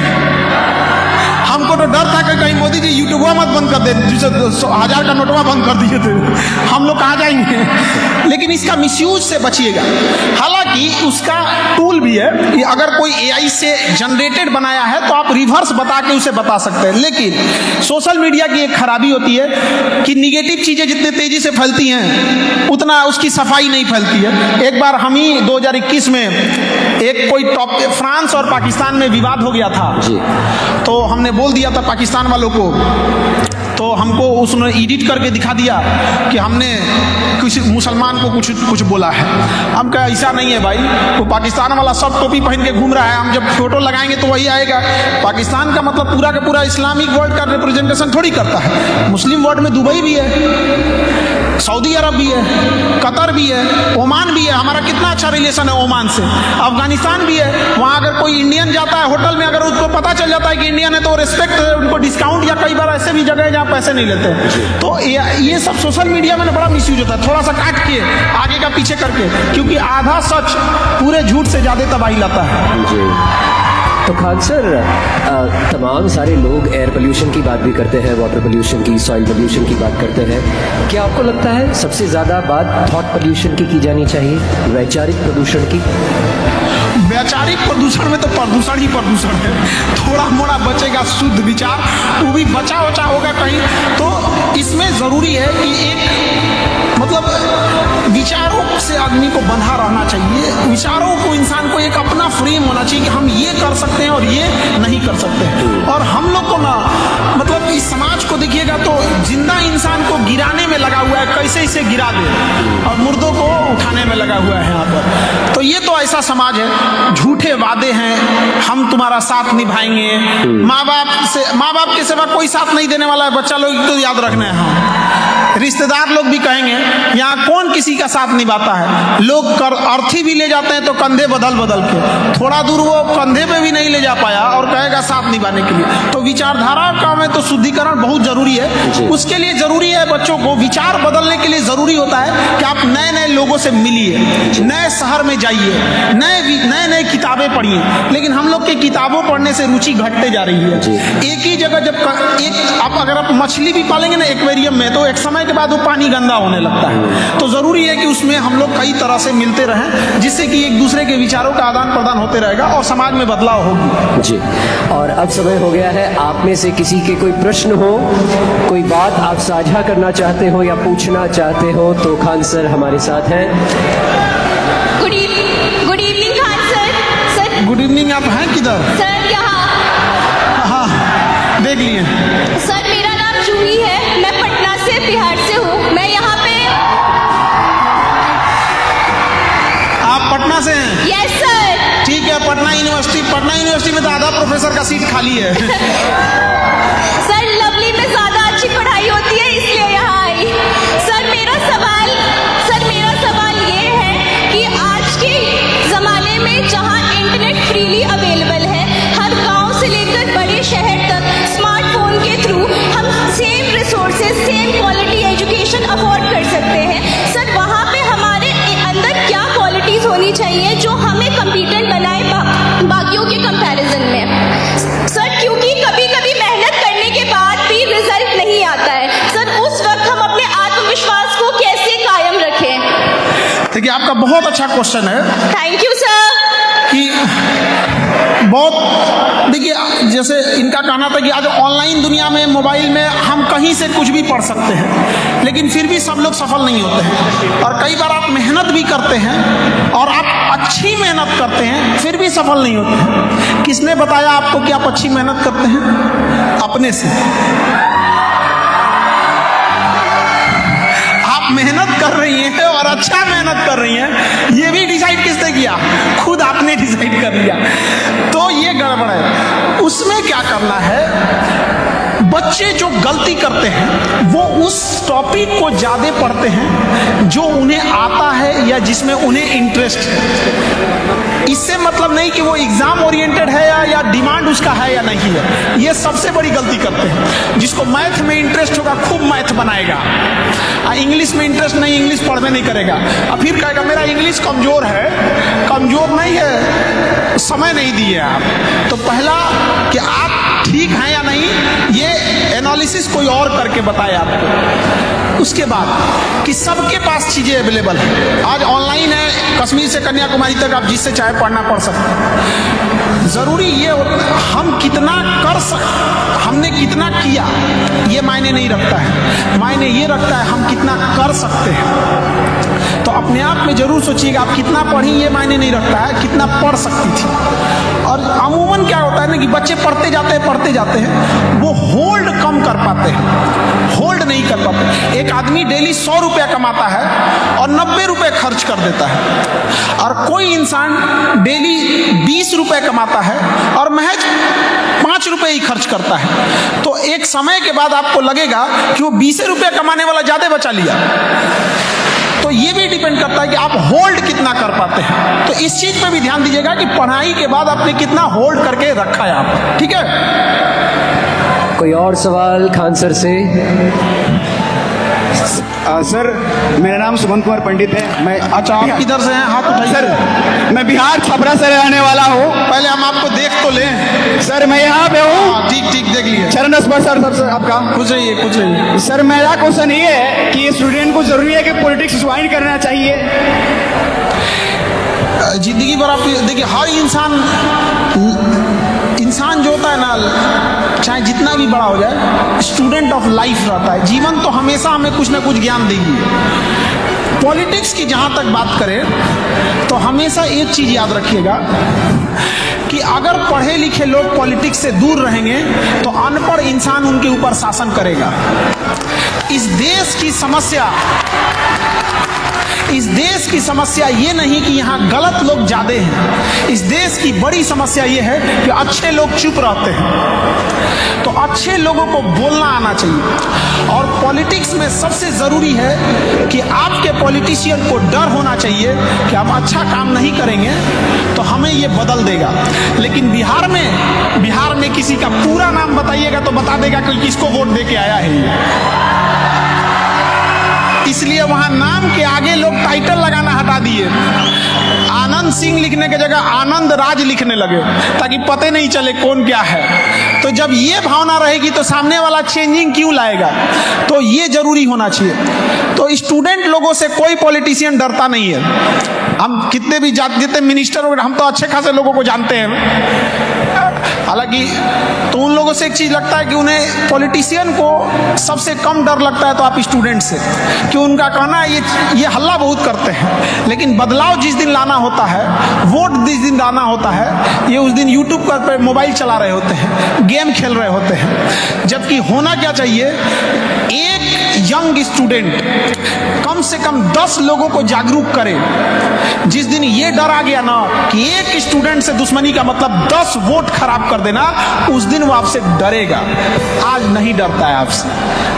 हमको तो डर था कि कहीं मोदी जी जी यूट्यूबा मत बंद कर दे, जिसे 1000 का नोटवा बंद कर दिए थे, हम लोग कहाँ जाएंगे। लेकिन इसका मिसयूज से बचिएगा। हालांकि उसका टूल भी है कि अगर कोई एआई से जनरेटेड बनाया है तो आप रिवर्स बता के उसे बता सकते हैं। लेकिन सोशल मीडिया की एक खराबी होती है कि निगेटिव चीजें जितने तेजी से फैलती हैं उतना उसकी सफाई नहीं फैलती है। एक बार हम ही 2021 में एक कोई फ्रांस और पाकिस्तान में विवाद हो गया था जी। तो हमने बोल दिया था पाकिस्तान वालों को, तो हमको उसने एडिट करके दिखा दिया कि हमने किसी मुसलमान को कुछ बोला है। हम कहा ऐसा नहीं है भाई, वो पाकिस्तान वाला सब टोपी पहन के घूम रहा है, हम जब फोटो लगाएंगे तो वही आएगा। पाकिस्तान का मतलब पूरा का पूरा इस्लामिक वर्ल्ड का रिप्रेजेंटेशन थोड़ी करता है। मुस्लिम वर्ल्ड में दुबई भी है, सऊदी अरब भी है, कतर भी है, ओमान भी है। हमारा कितना अच्छा रिलेशन है ओमान से। अफगानिस्तान भी है, वहाँ अगर कोई इंडियन जाता है होटल में, अगर उसको पता चल जाता है कि इंडियन है तो रिस्पेक्ट, उनको डिस्काउंट, या कई बार ऐसे भी जगह है जहाँ पैसे नहीं लेते हैं। तो ये सब सोशल मीडिया में बड़ा मिसयूज होता है, थोड़ा सा काट के आगे का पीछे करके, क्योंकि आधा सच पूरे झूठ से ज्यादा तबाही लाता है। जी। तो खान सर, तमाम सारे लोग एयर पोल्यूशन की बात भी करते हैं, वाटर पोल्यूशन की, सॉइल पोल्यूशन की बात करते हैं। क्या आपको लगता है सबसे ज़्यादा बात थॉट पोल्यूशन की जानी चाहिए, वैचारिक प्रदूषण की? वैचारिक प्रदूषण में तो प्रदूषण ही प्रदूषण है। थोड़ा मोड़ा बचेगा शुद्ध विचार, वो भी बचा वचा होगा कहीं। तो इसमें ज़रूरी है कि एक मतलब विचारों से आदमी को बंधा रहना चाहिए। विचारों को, इंसान को एक अपना फ्रेम होना चाहिए कि हम ये कर सकते हैं और ये नहीं कर सकते। और हम लोग को ना मतलब इस समाज को देखिएगा तो जिंदा इंसान को गिराने में लगा हुआ है, कैसे इसे गिरा दे, और मुर्दों को उठाने में लगा हुआ है यहाँ पर। तो ये तो ऐसा समाज है, झूठे वादे हैं, हम तुम्हारा साथ निभाएंगे। माँ बाप के सिवा कोई साथ नहीं देने वाला है, बच्चा लोग तो याद रखना है। हम रिश्तेदार लोग भी कहेंगे यहाँ कौन किसी का साथ निभाता है। लोग अर्थी भी ले जाते हैं तो कंधे बदल के, थोड़ा दूर वो कंधे पे भी नहीं ले जा पाया और कहेगा साथ निभाने के लिए। तो विचारधारा का में तो शुद्धिकरण बहुत जरूरी है। उसके लिए जरूरी है बच्चों को विचार बदलने के लिए जरूरी होता है कि आप नए नए लोगों से मिलिए, नए शहर में जाइए, नए किताबें पढ़िए। लेकिन हम लोग के किताबों पढ़ने से रुचि घटते जा रही है। एक ही जगह जब अगर आप मछली भी पालेंगे ना एक्वेरियम में, तो एक समय के बाद वो पानी गंदा होने लगता है। तो जरूरी है कि उसमें हम लोग कई तरह से मिलते रहें, जिससे कि एक दूसरे के विचारों का आदान प्रदान होते रहेगा और समाज में बदलाव होगी। जी। और अब समय हो गया है, आप में से किसी के कोई प्रश्न हो, कोई बात आप साझा करना चाहते हो या पूछना चाहते हो तो खान सर हमारे साथ हैं। Good evening Khan sir. Good evening. आप हैं किधर? सर यहाँ। हाँ, देख लिए सर, मेरा नाम जूही है, मैं पटना से, बिहार से हूँ। मैं यहाँ पे। आप पटना से हैं? Yes sir. ठीक है। पटना यूनिवर्सिटी में तो आधा प्रोफेसर का सीट खाली है। सर, लवली में ज्यादा अच्छी पढ़ाई होती है, इसलिए यहाँ आई। सर मेरा सवाल ये है कि आज के जमाने में जहाँ इंटरनेट फ्रीली अवेलेबल है, हर गांव से लेकर बड़े शहर तक स्मार्टफोन के थ्रू हम same resources, same quality education afford कर सकते हैं। सर, वहाँ पे हमारे अंदर क्या क्वालिटीज होनी चाहिए जो हमें कॉम्पिटेंट बनाए बाकियों के कंपैरिजन में? सर, क्योंकि कभी कभी मेहनत करने के बाद भी रिजल्ट नहीं आता है। सर, उस वक्त हम अपने आत्मविश्वास को कैसे कायम रखें? देखिए, आपका बहुत अच्छा क्वेश्चन है। Thank you sir. कि बहुत देखिए, जैसे इनका कहना था कि आज ऑनलाइन दुनिया में, मोबाइल में हम कहीं से कुछ भी पढ़ सकते हैं, लेकिन फिर भी सब लोग सफल नहीं होते हैं। और कई बार आप मेहनत भी करते हैं और आप अच्छी मेहनत करते हैं, फिर भी सफल नहीं होते हैं। किसने बताया आपको कि आप अच्छी मेहनत करते हैं? अपने से। आप मेहनत कर रही हैं और अच्छा मेहनत कर रही हैं, ये भी डिसाइड किसने किया? खुद आपने डिसाइड कर लिया। तो ये गड़बड़ है। उसमें क्या करना है, बच्चे जो गलती करते हैं वो उस टॉपिक को ज्यादा पढ़ते हैं जो उन्हें आता है या जिसमें उन्हें इंटरेस्ट है। इससे मतलब नहीं कि वो एग्जाम ओरिएंटेड है या डिमांड उसका है या नहीं है। ये सबसे बड़ी गलती करते हैं। जिसको मैथ में इंटरेस्ट होगा खूब मैथ बनाएगा, इंग्लिश में इंटरेस्ट नहीं, इंग्लिश पढ़ने नहीं करेगा, और फिर कहेगा मेरा इंग्लिश कमजोर है। कमजोर नहीं है, समय नहीं दिए आप। तो पहला कि आप ठीक हैं या नहीं, ये एनालिसिस कोई और करके बताए आपको। उसके बाद कि सबके पास चीजें अवेलेबल है। आज ऑनलाइन है, कश्मीर से कन्याकुमारी तक आप जिससे चाहे पढ़ना पढ़ सकते हैं। जरूरी ये हम कितना कर हमने कितना किया ये मायने नहीं रखता है, मायने ये रखता है हम कितना कर सकते हैं। तो अपने आप में जरूर सोचिएगा आप कितना पढ़ी, ये मायने नहीं रखता है, कितना पढ़ सकती थी। और अमूमन क्या होता है ना कि बच्चे पढ़ते जाते हैं, वो होल्ड कम कर पाते हैं, होल्ड नहीं कर पाते। एक आदमी डेली 100 रुपया कमाता है और 90 रुपये खर्च कर देता है, और कोई इंसान डेली 20 रुपये कमाता है और महज 5 रुपये ही खर्च करता है। तो एक समय के बाद आपको लगेगा कि वो 20 रुपये कमाने वाला ज्यादा बचा लिया। तो ये भी डिपेंड करता है कि आप होल्ड कितना कर पाते हैं। तो इस चीज पे भी ध्यान दीजिएगा कि पढ़ाई के बाद आपने कितना होल्ड करके रखा है आप। ठीक है, कोई और सवाल खान सर से? सर मेरा नाम सुमन कुमार पंडित है। मैं अच्छा, आप किधर से हैं? हाथ उठाइए। सर मैं बिहार छपरा से रहने वाला हूँ। पहले हम आपको देख तो लें। सर मैं यहाँ पे हूँ। ठीक ठीक, देख लिए। चरण स्पर्श सर आपका। कुछ रहिए। सर मेरा क्वेश्चन ये है कि स्टूडेंट को जरूरी है कि पॉलिटिक्स ज्वाइन करना चाहिए? जिंदगी भर आप देखिए, हर इंसान जो होता है ना, चाहे जितना भी बड़ा हो जाए, स्टूडेंट ऑफ लाइफ रहता है। जीवन तो हमेशा हमें कुछ ना कुछ ज्ञान देगी। पॉलिटिक्स की जहां तक बात करें तो हमेशा एक चीज याद रखिएगा कि अगर पढ़े लिखे लोग पॉलिटिक्स से दूर रहेंगे तो अनपढ़ इंसान उनके ऊपर शासन करेगा। इस देश की समस्या ये नहीं कि यहाँ गलत लोग ज्यादा हैं। इस देश की बड़ी समस्या ये है कि अच्छे लोग चुप रहते हैं। तो अच्छे लोगों को बोलना आना चाहिए। और पॉलिटिक्स में सबसे जरूरी है कि आपके पॉलिटिशियन को डर होना चाहिए कि आप अच्छा काम नहीं करेंगे तो हमें ये बदल देगा। लेकिन बिहार में किसी का पूरा नाम बताइएगा तो बता देगा कि किसको वोट दे के आया है ये। इसलिए वहां नाम के आगे लोग टाइटल लगाना हटा दिए। आनंद सिंह लिखने की जगह आनंद राज लिखने लगे ताकि पते नहीं चले कौन क्या है। तो जब ये भावना रहेगी तो सामने वाला चेंजिंग क्यों लाएगा? तो ये जरूरी होना चाहिए। तो स्टूडेंट लोगों से कोई पॉलिटिशियन डरता नहीं है। हम कितने भी जितने मिनिस्टर हो, हम तो अच्छे खासे लोगों को जानते हैं। हालांकि तो उन लोगों से एक चीज लगता है कि उन्हें पॉलिटिशियन को सबसे कम डर लगता है तो आप स्टूडेंट से, कि उनका कहना है ये हल्ला बहुत करते हैं, लेकिन बदलाव जिस दिन लाना होता है, वोट जिस दिन लाना होता है, ये उस दिन यूट्यूब पर मोबाइल चला रहे होते हैं, गेम खेल रहे होते हैं। जबकि होना क्या चाहिए, एक यंग स्टूडेंट कम से कम 10 लोगों को जागरूक करे। जिस दिन ये डर आ गया ना कि एक स्टूडेंट से दुश्मनी का मतलब 10 वोट खराब कर देना, उस दिन वो आपसे डरेगा। आज नहीं डरता है आपसे,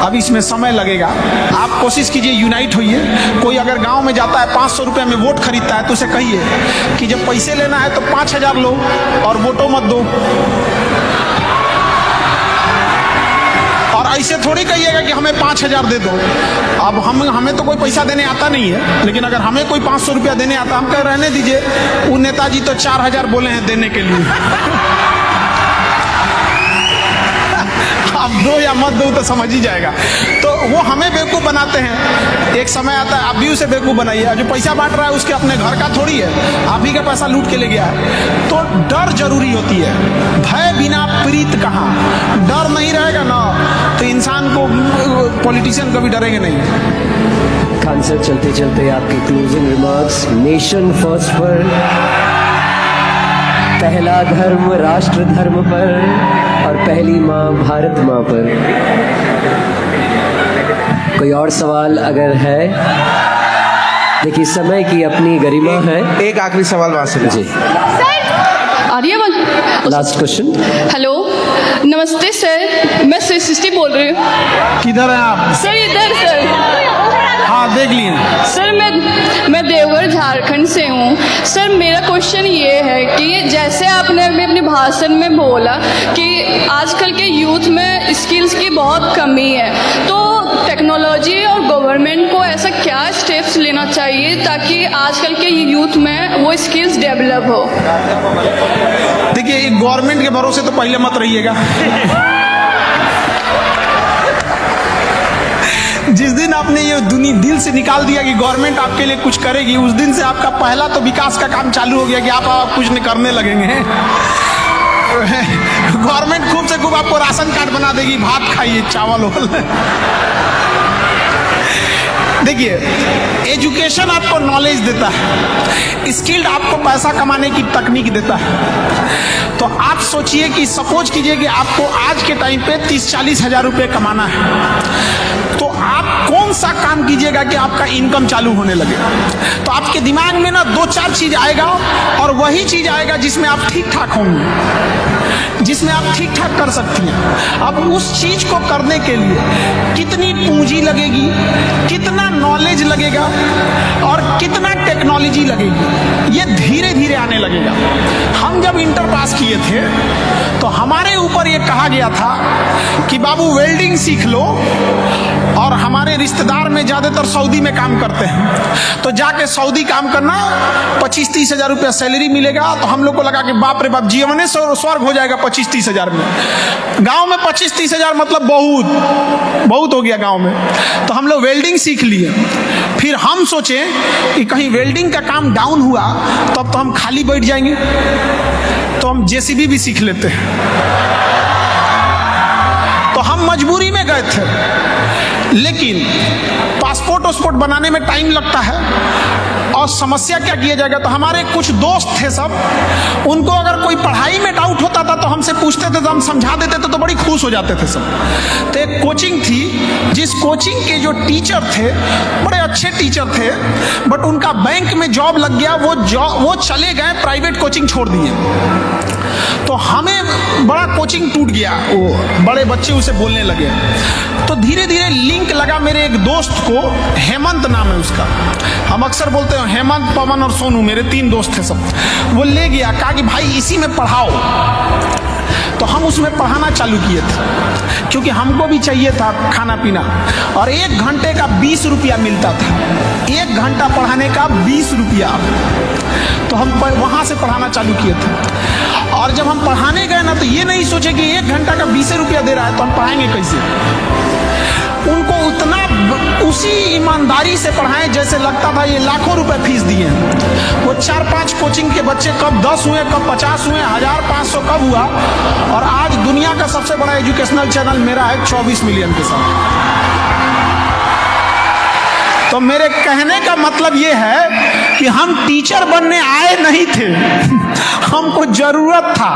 अब इसमें समय लगेगा। आप कोशिश कीजिए, यूनाइट होइए। कोई अगर गांव में जाता है 500 रुपये में वोट खरीदता है तो उसे कहिए कि जब पैसे लेना है तो 5000 लो और वोटों मत दो। और ऐसे थोड़ी कहिएगा कि हमें 5000 दे दो। अब हमें तो कोई पैसा देने आता नहीं है, लेकिन अगर हमें कोई 500 रुपया देने आता, हम कह रहने दीजिए, वो नेताजी तो 4000 बोले हैं देने के लिए। आप दो या मत दो तो समझ ही जाएगा। तो वो हमें बेवकूफ बनाते हैं। एक समय आता है आप भी उसे बेवकूफ बनाइए। जो पैसा बांट रहा है उसके अपने घर का थोड़ी है, आप ही का पैसा लूट के ले गया है। तो डर जरूरी होती है। भय बिना प्रीत कहाँ। डर नहीं रहेगा ना तो इंसान को पॉलिटिशियन कभी डरेंगे नहीं। खान सर, चलते चलते आपके क्लोजिंग रिमार्क्स। नेशन फर्स्ट पर, पहला धर्म राष्ट्र धर्म पर और पहली माँ भारत माँ पर। कोई और सवाल अगर है? देखिए, समय की अपनी गरिमा है। एक आखिरी सवाल वहां से जी, आर्यमन। Last question. हेलो, नमस्ते सर, मैं सृष्टि बोल रही हूँ। किधर हैं आप? सर इधर सर। हाँ देख लिए। सर मैं देवघर झारखंड से हूँ। सर मेरा क्वेश्चन ये है कि जैसे आपने अभी अपने भाषण में बोला कि आजकल के यूथ में स्किल्स की बहुत कमी है, तो टेक्नोलॉजी और गवर्नमेंट को ऐसा क्या स्टेप्स लेना चाहिए ताकि आजकल के यूथ में वो स्किल्स डेवलप हो? देखिए, गवर्नमेंट के भरोसे तो पहले मत रहिएगा। जिस दिन आपने ये दिल से निकाल दिया कि गवर्नमेंट आपके लिए कुछ करेगी, उस दिन से आपका पहला तो विकास का काम चालू हो गया कि आप कुछ नहीं करने लगेंगे। गवर्नमेंट खूब से खूब आपको राशन कार्ड बना देगी, भात खाइए, चावल वावल। देखिए, एजुकेशन आपको नॉलेज देता है, स्किल्ड आपको पैसा कमाने की तकनीक देता है। तो आप सोचिए कि सपोज कीजिए कि आपको आज के टाइम पे 30-40 हजार रुपये कमाना है, तो आप कौन सा काम कीजिएगा कि आपका इनकम चालू होने लगे? तो आपके दिमाग में ना 2-4 चीज आएगा, और वही चीज आएगा जिसमें आप ठीक ठाक होंगे, जिसमें आप ठीक ठाक कर सकती हैं। अब उस चीज को करने के लिए कितनी पूंजी लगेगी, कितना नॉलेज लगेगा और कितना टेक्नोलॉजी लगेगी, ये धीरे धीरे आने लगेगा। हम जब इंटर पास किए थे तो हमारे ऊपर ये कहा गया था कि बाबू वेल्डिंग सीख लो, और हमारे रिश्तेदार में ज्यादातर सऊदी में काम करते हैं, तो जाके सऊदी काम करना, 25-30 हजार रुपया सैलरी मिलेगा। तो हम लोग को लगा कि बाप रे बाप, जीवन स्वर्ग हो जाएगा 25-30 हजार में। गांव में 25-30 हजार मतलब बहुत हो गया गांव में। तो हम लोग वेल्डिंग सीख लिए। फिर हम सोचे कि कहीं वेल्डिंग का काम डाउन हुआ तब तो हम खाली बैठ जाएंगे, तो हम जेसीबी भी सीख लेते हैं। तो हम मजबूरी में गए थे, लेकिन पासपोर्ट बनाने में टाइम लगता है, और समस्या क्या किया जाएगा। तो हमारे कुछ दोस्त थे सब, उनको अगर कोई पढ़ाई में डाउट होता था तो हमसे पूछते थे, तो हम समझा देते थे, तो बड़ी खुश हो जाते थे सब। तो एक कोचिंग थी, जिस कोचिंग के जो टीचर थे बड़े अच्छे टीचर थे, बट उनका बैंक में जॉब लग गया, वो चले गए, प्राइवेट कोचिंग छोड़ दिए। तो हमें बड़ा कोचिंग टूट गया, वो बड़े बच्चे उसे बोलने लगे। तो धीरे धीरे लिंक लगा मेरे एक दोस्त को, हेमंत नाम है उसका, हम अक्सर बोलते हैं हेमंत, पवन और सोनू, मेरे 3 दोस्त थे सब। वो ले गया, कहा कि भाई इसी में पढ़ाओ। तो हम उसमें पढ़ाना चालू किए थे, क्योंकि हमको भी चाहिए था खाना पीना, और 1 घंटे का 20 रुपया मिलता था, 1 घंटा पढ़ाने का 20 रुपया। तो हम वहाँ से पढ़ाना चालू किए थे। और जब हम पढ़ाने गए ना, तो ये नहीं सोचे कि 1 घंटा का 20 रुपया दे रहा है तो हम पढ़ाएंगे कैसे। उनको उतना उसी ईमानदारी से पढ़ाए जैसे लगता था ये लाखों रुपए फीस दिए हैं। वो 4-5 कोचिंग के बच्चे कब 10 हुए, कब 50 हुए, 1500 कब हुआ, और आज दुनिया का सबसे बड़ा एजुकेशनल चैनल मेरा है 24 मिलियन के साथ। तो मेरे कहने का मतलब ये है कि हम टीचर बनने आए नहीं थे, हमको जरूरत था,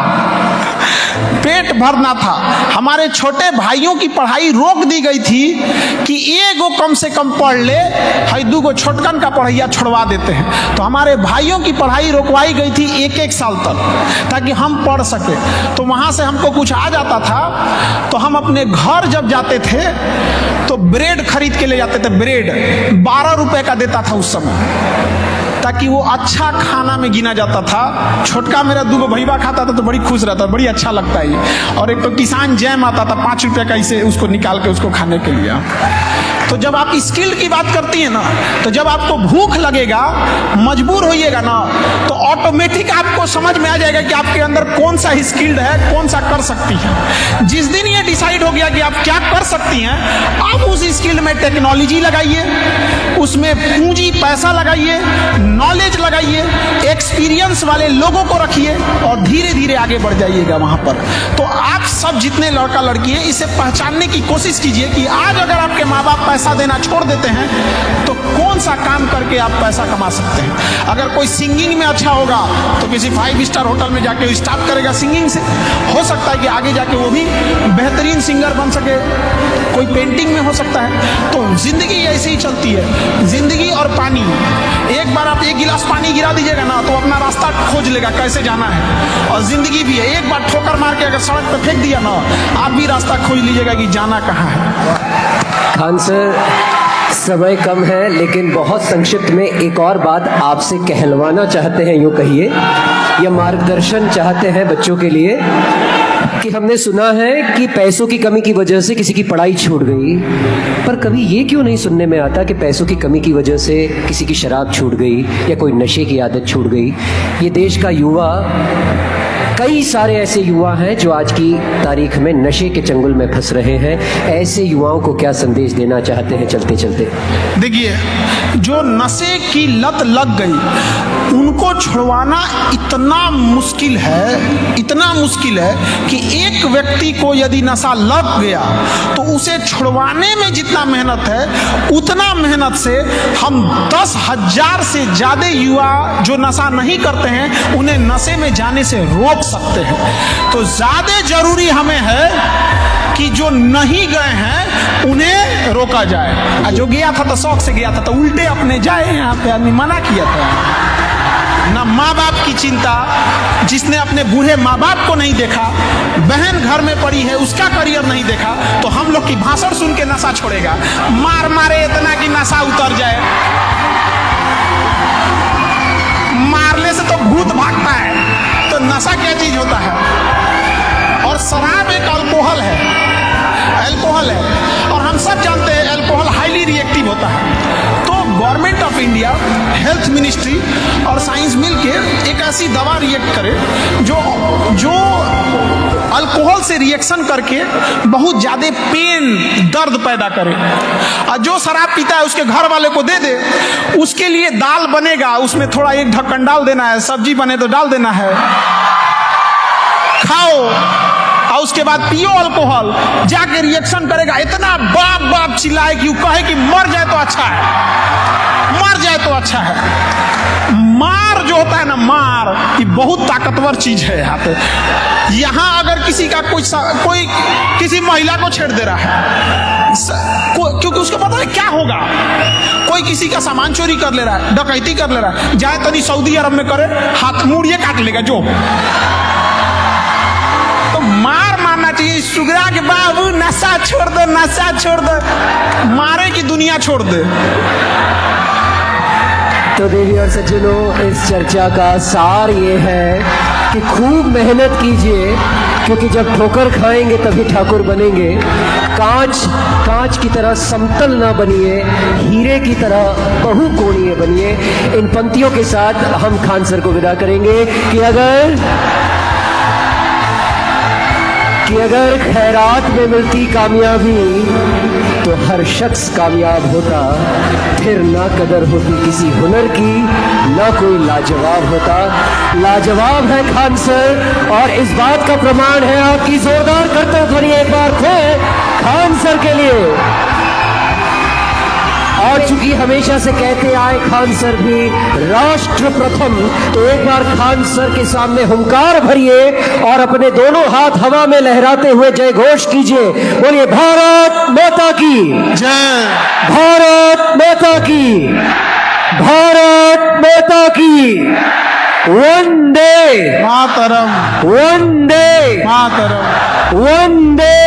पेट भरना था। हमारे छोटे भाइयों की पढ़ाई रोक दी गई थी कि एगो कम से कम पढ़ ले, हैदू को छोटकन का पढ़ैया छोड़वा देते हैं। तो हमारे भाइयों की पढ़ाई रोकवाई गई थी 1-1 साल तक, ताकि हम पढ़ सके। तो वहां से हमको कुछ आ जाता था, तो हम अपने घर जब जाते थे तो ब्रेड खरीद के ले जाते थे। ब्रेड 12 रुपए का देता था उस समय, ताकि वो अच्छा खाना में गिना जाता था। छोटका मेरा 2 भैया खाता था तो बड़ी खुश रहता, बड़ी अच्छा लगता है। और एक तो किसान जैम आता था 5 रुपए का, इसे उसको निकाल के उसको खाने के लिए। तो जब आप स्किल की बात करती है ना, तो जब आपको भूख लगेगा, मजबूर होइएगा ना, तो ऑटोमेटिक आपको समझ में आ जाएगा कि आपके अंदर कौन सा स्किल्ड है, कौन सा कर सकती है। जिस दिन ये डिसाइड हो गया कि आप क्या कर सकती हैं, आप उस स्किल में टेक्नोलॉजी लगाइए, उसमें पूंजी पैसा लगाइए, नॉलेज लगाइए, एक्सपीरियंस वाले लोगों को रखिए, और धीरे धीरे आगे बढ़ जाइएगा वहां पर। तो आप सब जितने लड़का लड़की है, इसे पहचानने की कोशिश कीजिए कि आज अगर आपके माँ बाप पैसा देना छोड़ देते हैं तो कौन सा काम करके आप पैसा कमा सकते हैं। अगर कोई सिंगिंग में अच्छा होगा तो किसी 5 स्टार होटल में जाके स्टार्ट करेगा सिंगिंग से, हो सकता है कि आगे जाके वो भी बेहतरीन सिंगर बन सके, कोई पेंटिंग में हो सकता है। तो जिंदगी ऐसे ही चलती है, जिंदगी और पानी। एक बार आप 1 गिलास पानी गिरा दीजिएगा ना, तो अपना रास्ता खोज लेगा कैसे जाना है। और जिंदगी भी है, एक बार ठोकर मार के अगर सड़क पे फेंक दिया ना, आप भी रास्ता खोज लीजिएगा कि जाना कहाँ है। खान सर, समय कम है, लेकिन बहुत संक्षिप्त में एक और बात आपसे कहलवाना चाहते हैं, यूँ कहिए, या मार्गदर्शन चाहते हैं बच्चों के लिए कि हमने सुना है कि पैसों की कमी की वजह से किसी की पढ़ाई छूट गई, पर कभी ये क्यों नहीं सुनने में आता कि पैसों की कमी की वजह से किसी की शराब छूट गई या कोई नशे की आदत छूट गई। ये देश का युवा, कई सारे ऐसे युवा हैं जो आज की तारीख में नशे के चंगुल में फंस रहे हैं। ऐसे युवाओं को क्या संदेश देना चाहते हैं चलते चलते? देखिए, जो नशे की लत लग गई उनको छुड़वाना इतना मुश्किल है कि एक व्यक्ति को यदि नशा लग गया तो उसे छुड़वाने में जितना मेहनत है उतना मेहनत से हम 10,000 से ज्यादा युवा जो नशा नहीं करते हैं उन्हें नशे में जाने से रोक सकते हैं। तो ज्यादा जरूरी हमें है कि जो नहीं गए हैं उन्हें रोका जाए, और जो गया था तो शौक से गया था तो उल्टे अपने जाए। यहाँ पे आदमी मना किया था ना, माँ बाप की चिंता, जिसने अपने बूढ़े माँ बाप को नहीं देखा, बहन घर में पड़ी है उसका करियर नहीं देखा, तो हम लोग की भाषण सुन के नशा छोड़ेगा? मार मारे इतना कि नशा उतर जाए। मारने से तो भूत भागता है, तो नशा क्या चीज होता है? और शराब एक अल्कोहल है, और हम सब जानते हैं अल्कोहल हाईली रिएक्टिव होता है। तो government of India, health ministry और साइंस मिलके एक ऐसी दवा रिएक्ट करे जो अल्कोहल से रिएक्शन करके बहुत ज्यादा पेन, दर्द पैदा करे, और जो शराब पीता है उसके घर वाले को दे दे। उसके लिए दाल बनेगा, उसमें थोड़ा एक ढक्कन डाल देना है, सब्जी बने तो डाल देना है, खाओ, और उसके बाद पियो अल्कोहल, जाके रिएक्शन करेगा, इतना बाप बाप चिल्लाए कि कहे कि मर जाए तो अच्छा है, मर जाए तो अच्छा है। मार जो होता है ना, मार, ये बहुत ताकतवर चीज है। यहाँ पे, यहाँ अगर किसी का कोई किसी महिला को छेड़ दे रहा है क्योंकि उसको पता है क्या होगा, कोई किसी का सामान चोरी कर ले रहा है, डकैती कर ले रहा है, जाए तनी सऊदी अरब में करे, हाथ मुड़िए काट लेगा जो। तो मारना चाहिए, सुगरा के बाबू नशा छोड़ दो, नशा छोड़ दो, मारे की दुनिया छोड़ दे। तो देवी और सज्जनों, इस चर्चा का सार ये है कि खूब मेहनत कीजिए, क्योंकि जब ठोकर खाएंगे तभी ठाकुर बनेंगे। कांच की तरह समतल ना बनिए, हीरे की तरह बहुकोणीय बनिए। इन पंक्तियों के साथ हम खान सर को विदा करेंगे कि अगर खैरात में मिलती कामयाबी तो हर शख्स कामयाब होता, फिर ना कदर होती किसी हुनर की, ना कोई लाजवाब होता। लाजवाब है खान सर, और इस बात का प्रमाण है आपकी जोरदार करतब ध्वनि एक बार फिर खान सर के लिए। और चूंकि हमेशा से कहते आए खान सर भी राष्ट्र प्रथम, तो एक बार खान सर के सामने हुंकार भरिए और अपने दोनों हाथ हवा में लहराते हुए जय घोष कीजिए। बोलिए भारत माता की जय, भारत माता की, भारत माता की, वंदे मातरम, वंदे मातरम, वंदे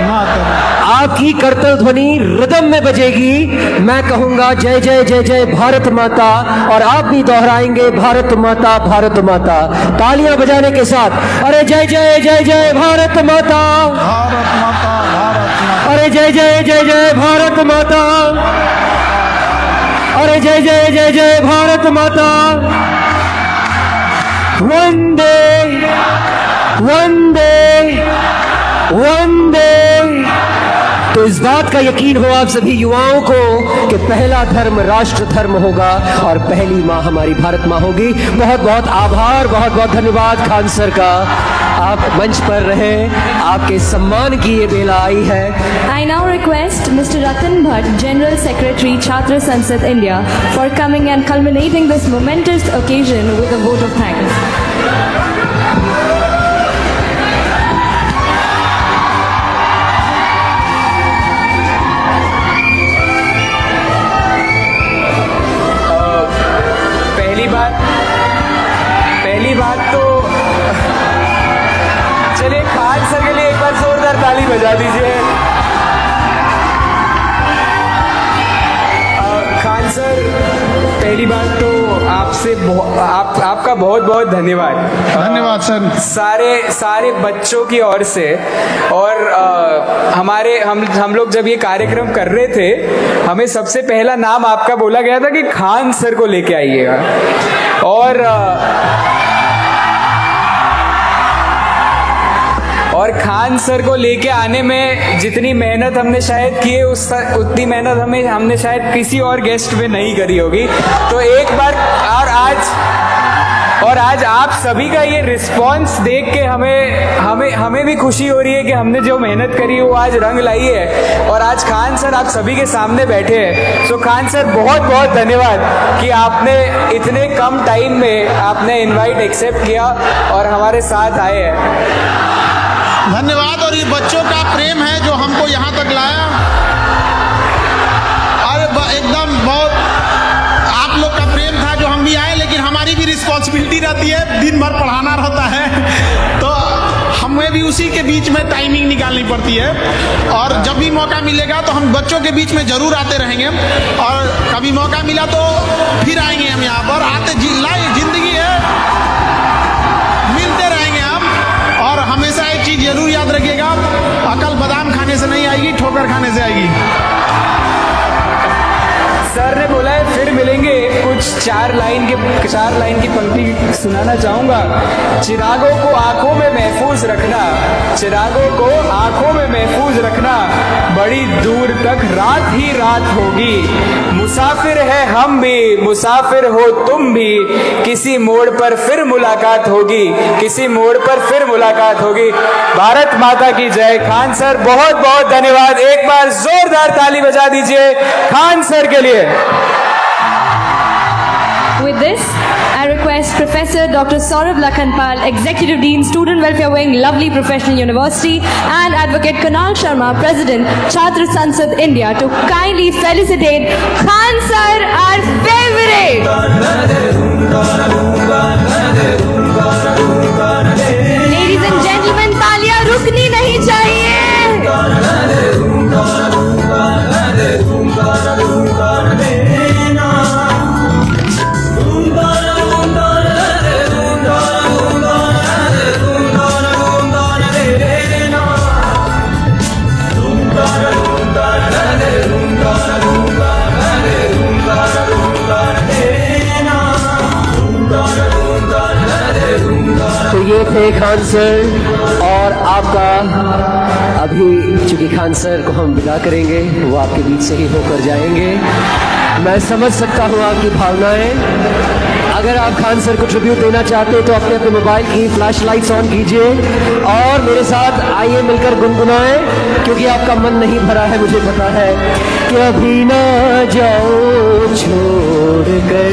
मातरम। आपकी करतल ध्वनि रिदम में बजेगी। मैं कहूंगा जय जय जय जय भारत माता, और आप भी दोहराएंगे भारत माता, भारत माता, तालियां बजाने के साथ। अरे जय जय जय जय भारत माता, भारत माता, भारत माता, अरे जय जय जय जय भारत माता, अरे जय जय जय जय भारत माता। वंदे वंदे वंदे। तो इस बात का यकीन हो आप सभी युवाओं को कि पहला धर्म राष्ट्र धर्म होगा और पहली माँ हमारी भारत माँ होगी। बहुत बहुत आभार, बहुत बहुत धन्यवाद खान सर का। आप मंच पर रहे, आपके सम्मान की ये बेला आई है। I now request Mr. Ratan Bhatt, General Secretary, Chhatra Sansad India, for coming and culminating this momentous occasion with a vote of thanks. पहली बात तो चलिए खान सर के लिए एक बार जोरदार ताली बजा दीजिए। सर, पहली बात तो आपका बहुत बहुत धन्यवाद। धन्यवाद सर। सारे बच्चों की ओर से, और हम लोग जब ये कार्यक्रम कर रहे थे, हमें सबसे पहला नाम आपका बोला गया था कि खान सर को लेके आइएगा, और खान सर को लेके आने में जितनी मेहनत हमने शायद की है उतनी मेहनत हमने शायद किसी और गेस्ट में नहीं करी होगी। तो एक बार और आज आप सभी का ये रिस्पांस देख के हमें भी खुशी हो रही है कि हमने जो मेहनत करी वो आज रंग लाई है, और आज खान सर आप सभी के सामने बैठे हैं। सो खान सर, बहुत बहुत धन्यवाद कि आपने इतने कम टाइम में आपने इनवाइट एक्सेप्ट किया और हमारे साथ आए हैं। धन्यवाद। और ये बच्चों का प्रेम है जो हमको यहाँ तक लाया। और एकदम बहुत आप लोग का प्रेम था जो हम भी आए, लेकिन हमारी भी रिस्पॉन्सिबिलिटी रहती है, दिन भर पढ़ाना रहता है, तो हमें भी उसी के बीच में टाइमिंग निकालनी पड़ती है। और जब भी मौका मिलेगा तो हम बच्चों के बीच में जरूर आते रहेंगे, और कभी मौका मिला तो फिर आएंगे हम यहाँ पर। आते जिंदगी है, मिलते रहेंगे हम। और हमेशा एक चीज जरूर याद रखिएगा, अकल बादाम खाने से नहीं आएगी, ठोकर खाने से आएगी। सर ने बोला है फिर मिलेंगे। कुछ चार लाइन की पंक्ति सुनाना चाहूंगा। चिरागों को आंखों में महफूज रखना, चिरागों को आंखों में महफूज रखना, बड़ी दूर तक रात ही रात होगी। मुसाफिर है हम भी, मुसाफिर हो तुम भी, किसी मोड़ पर फिर मुलाकात होगी, किसी मोड़ पर फिर मुलाकात होगी। भारत माता की जय। खान सर, बहुत बहुत धन्यवाद। एक बार जोरदार ताली बजा दीजिए खान सर के लिए। With this, I request Professor Dr. Saurabh Lakhanpal, Executive Dean, Student Welfare Wing, Lovely Professional University, and Advocate Kunal Sharma, President, Chhatra Sansad India, to kindly felicitate Khan Sir, our favorite. Ladies and gentlemen, तालियां रुकनी नहीं चाहिए। तो ये थे Khan sir, और आपका अभी चूंकि खान सर को हम विदा करेंगे, वो आपके बीच से ही होकर जाएंगे। मैं समझ सकता हूँ आपकी भावनाएं। अगर आप खान सर को ट्रिब्यूट देना चाहते हैं तो अपने अपने मोबाइल की फ्लैश लाइट्स ऑन कीजिए और मेरे साथ आइए मिलकर गुनगुनाएं, क्योंकि आपका मन नहीं भरा है, मुझे पता है। कि अभी ना जाओ छोड़ कर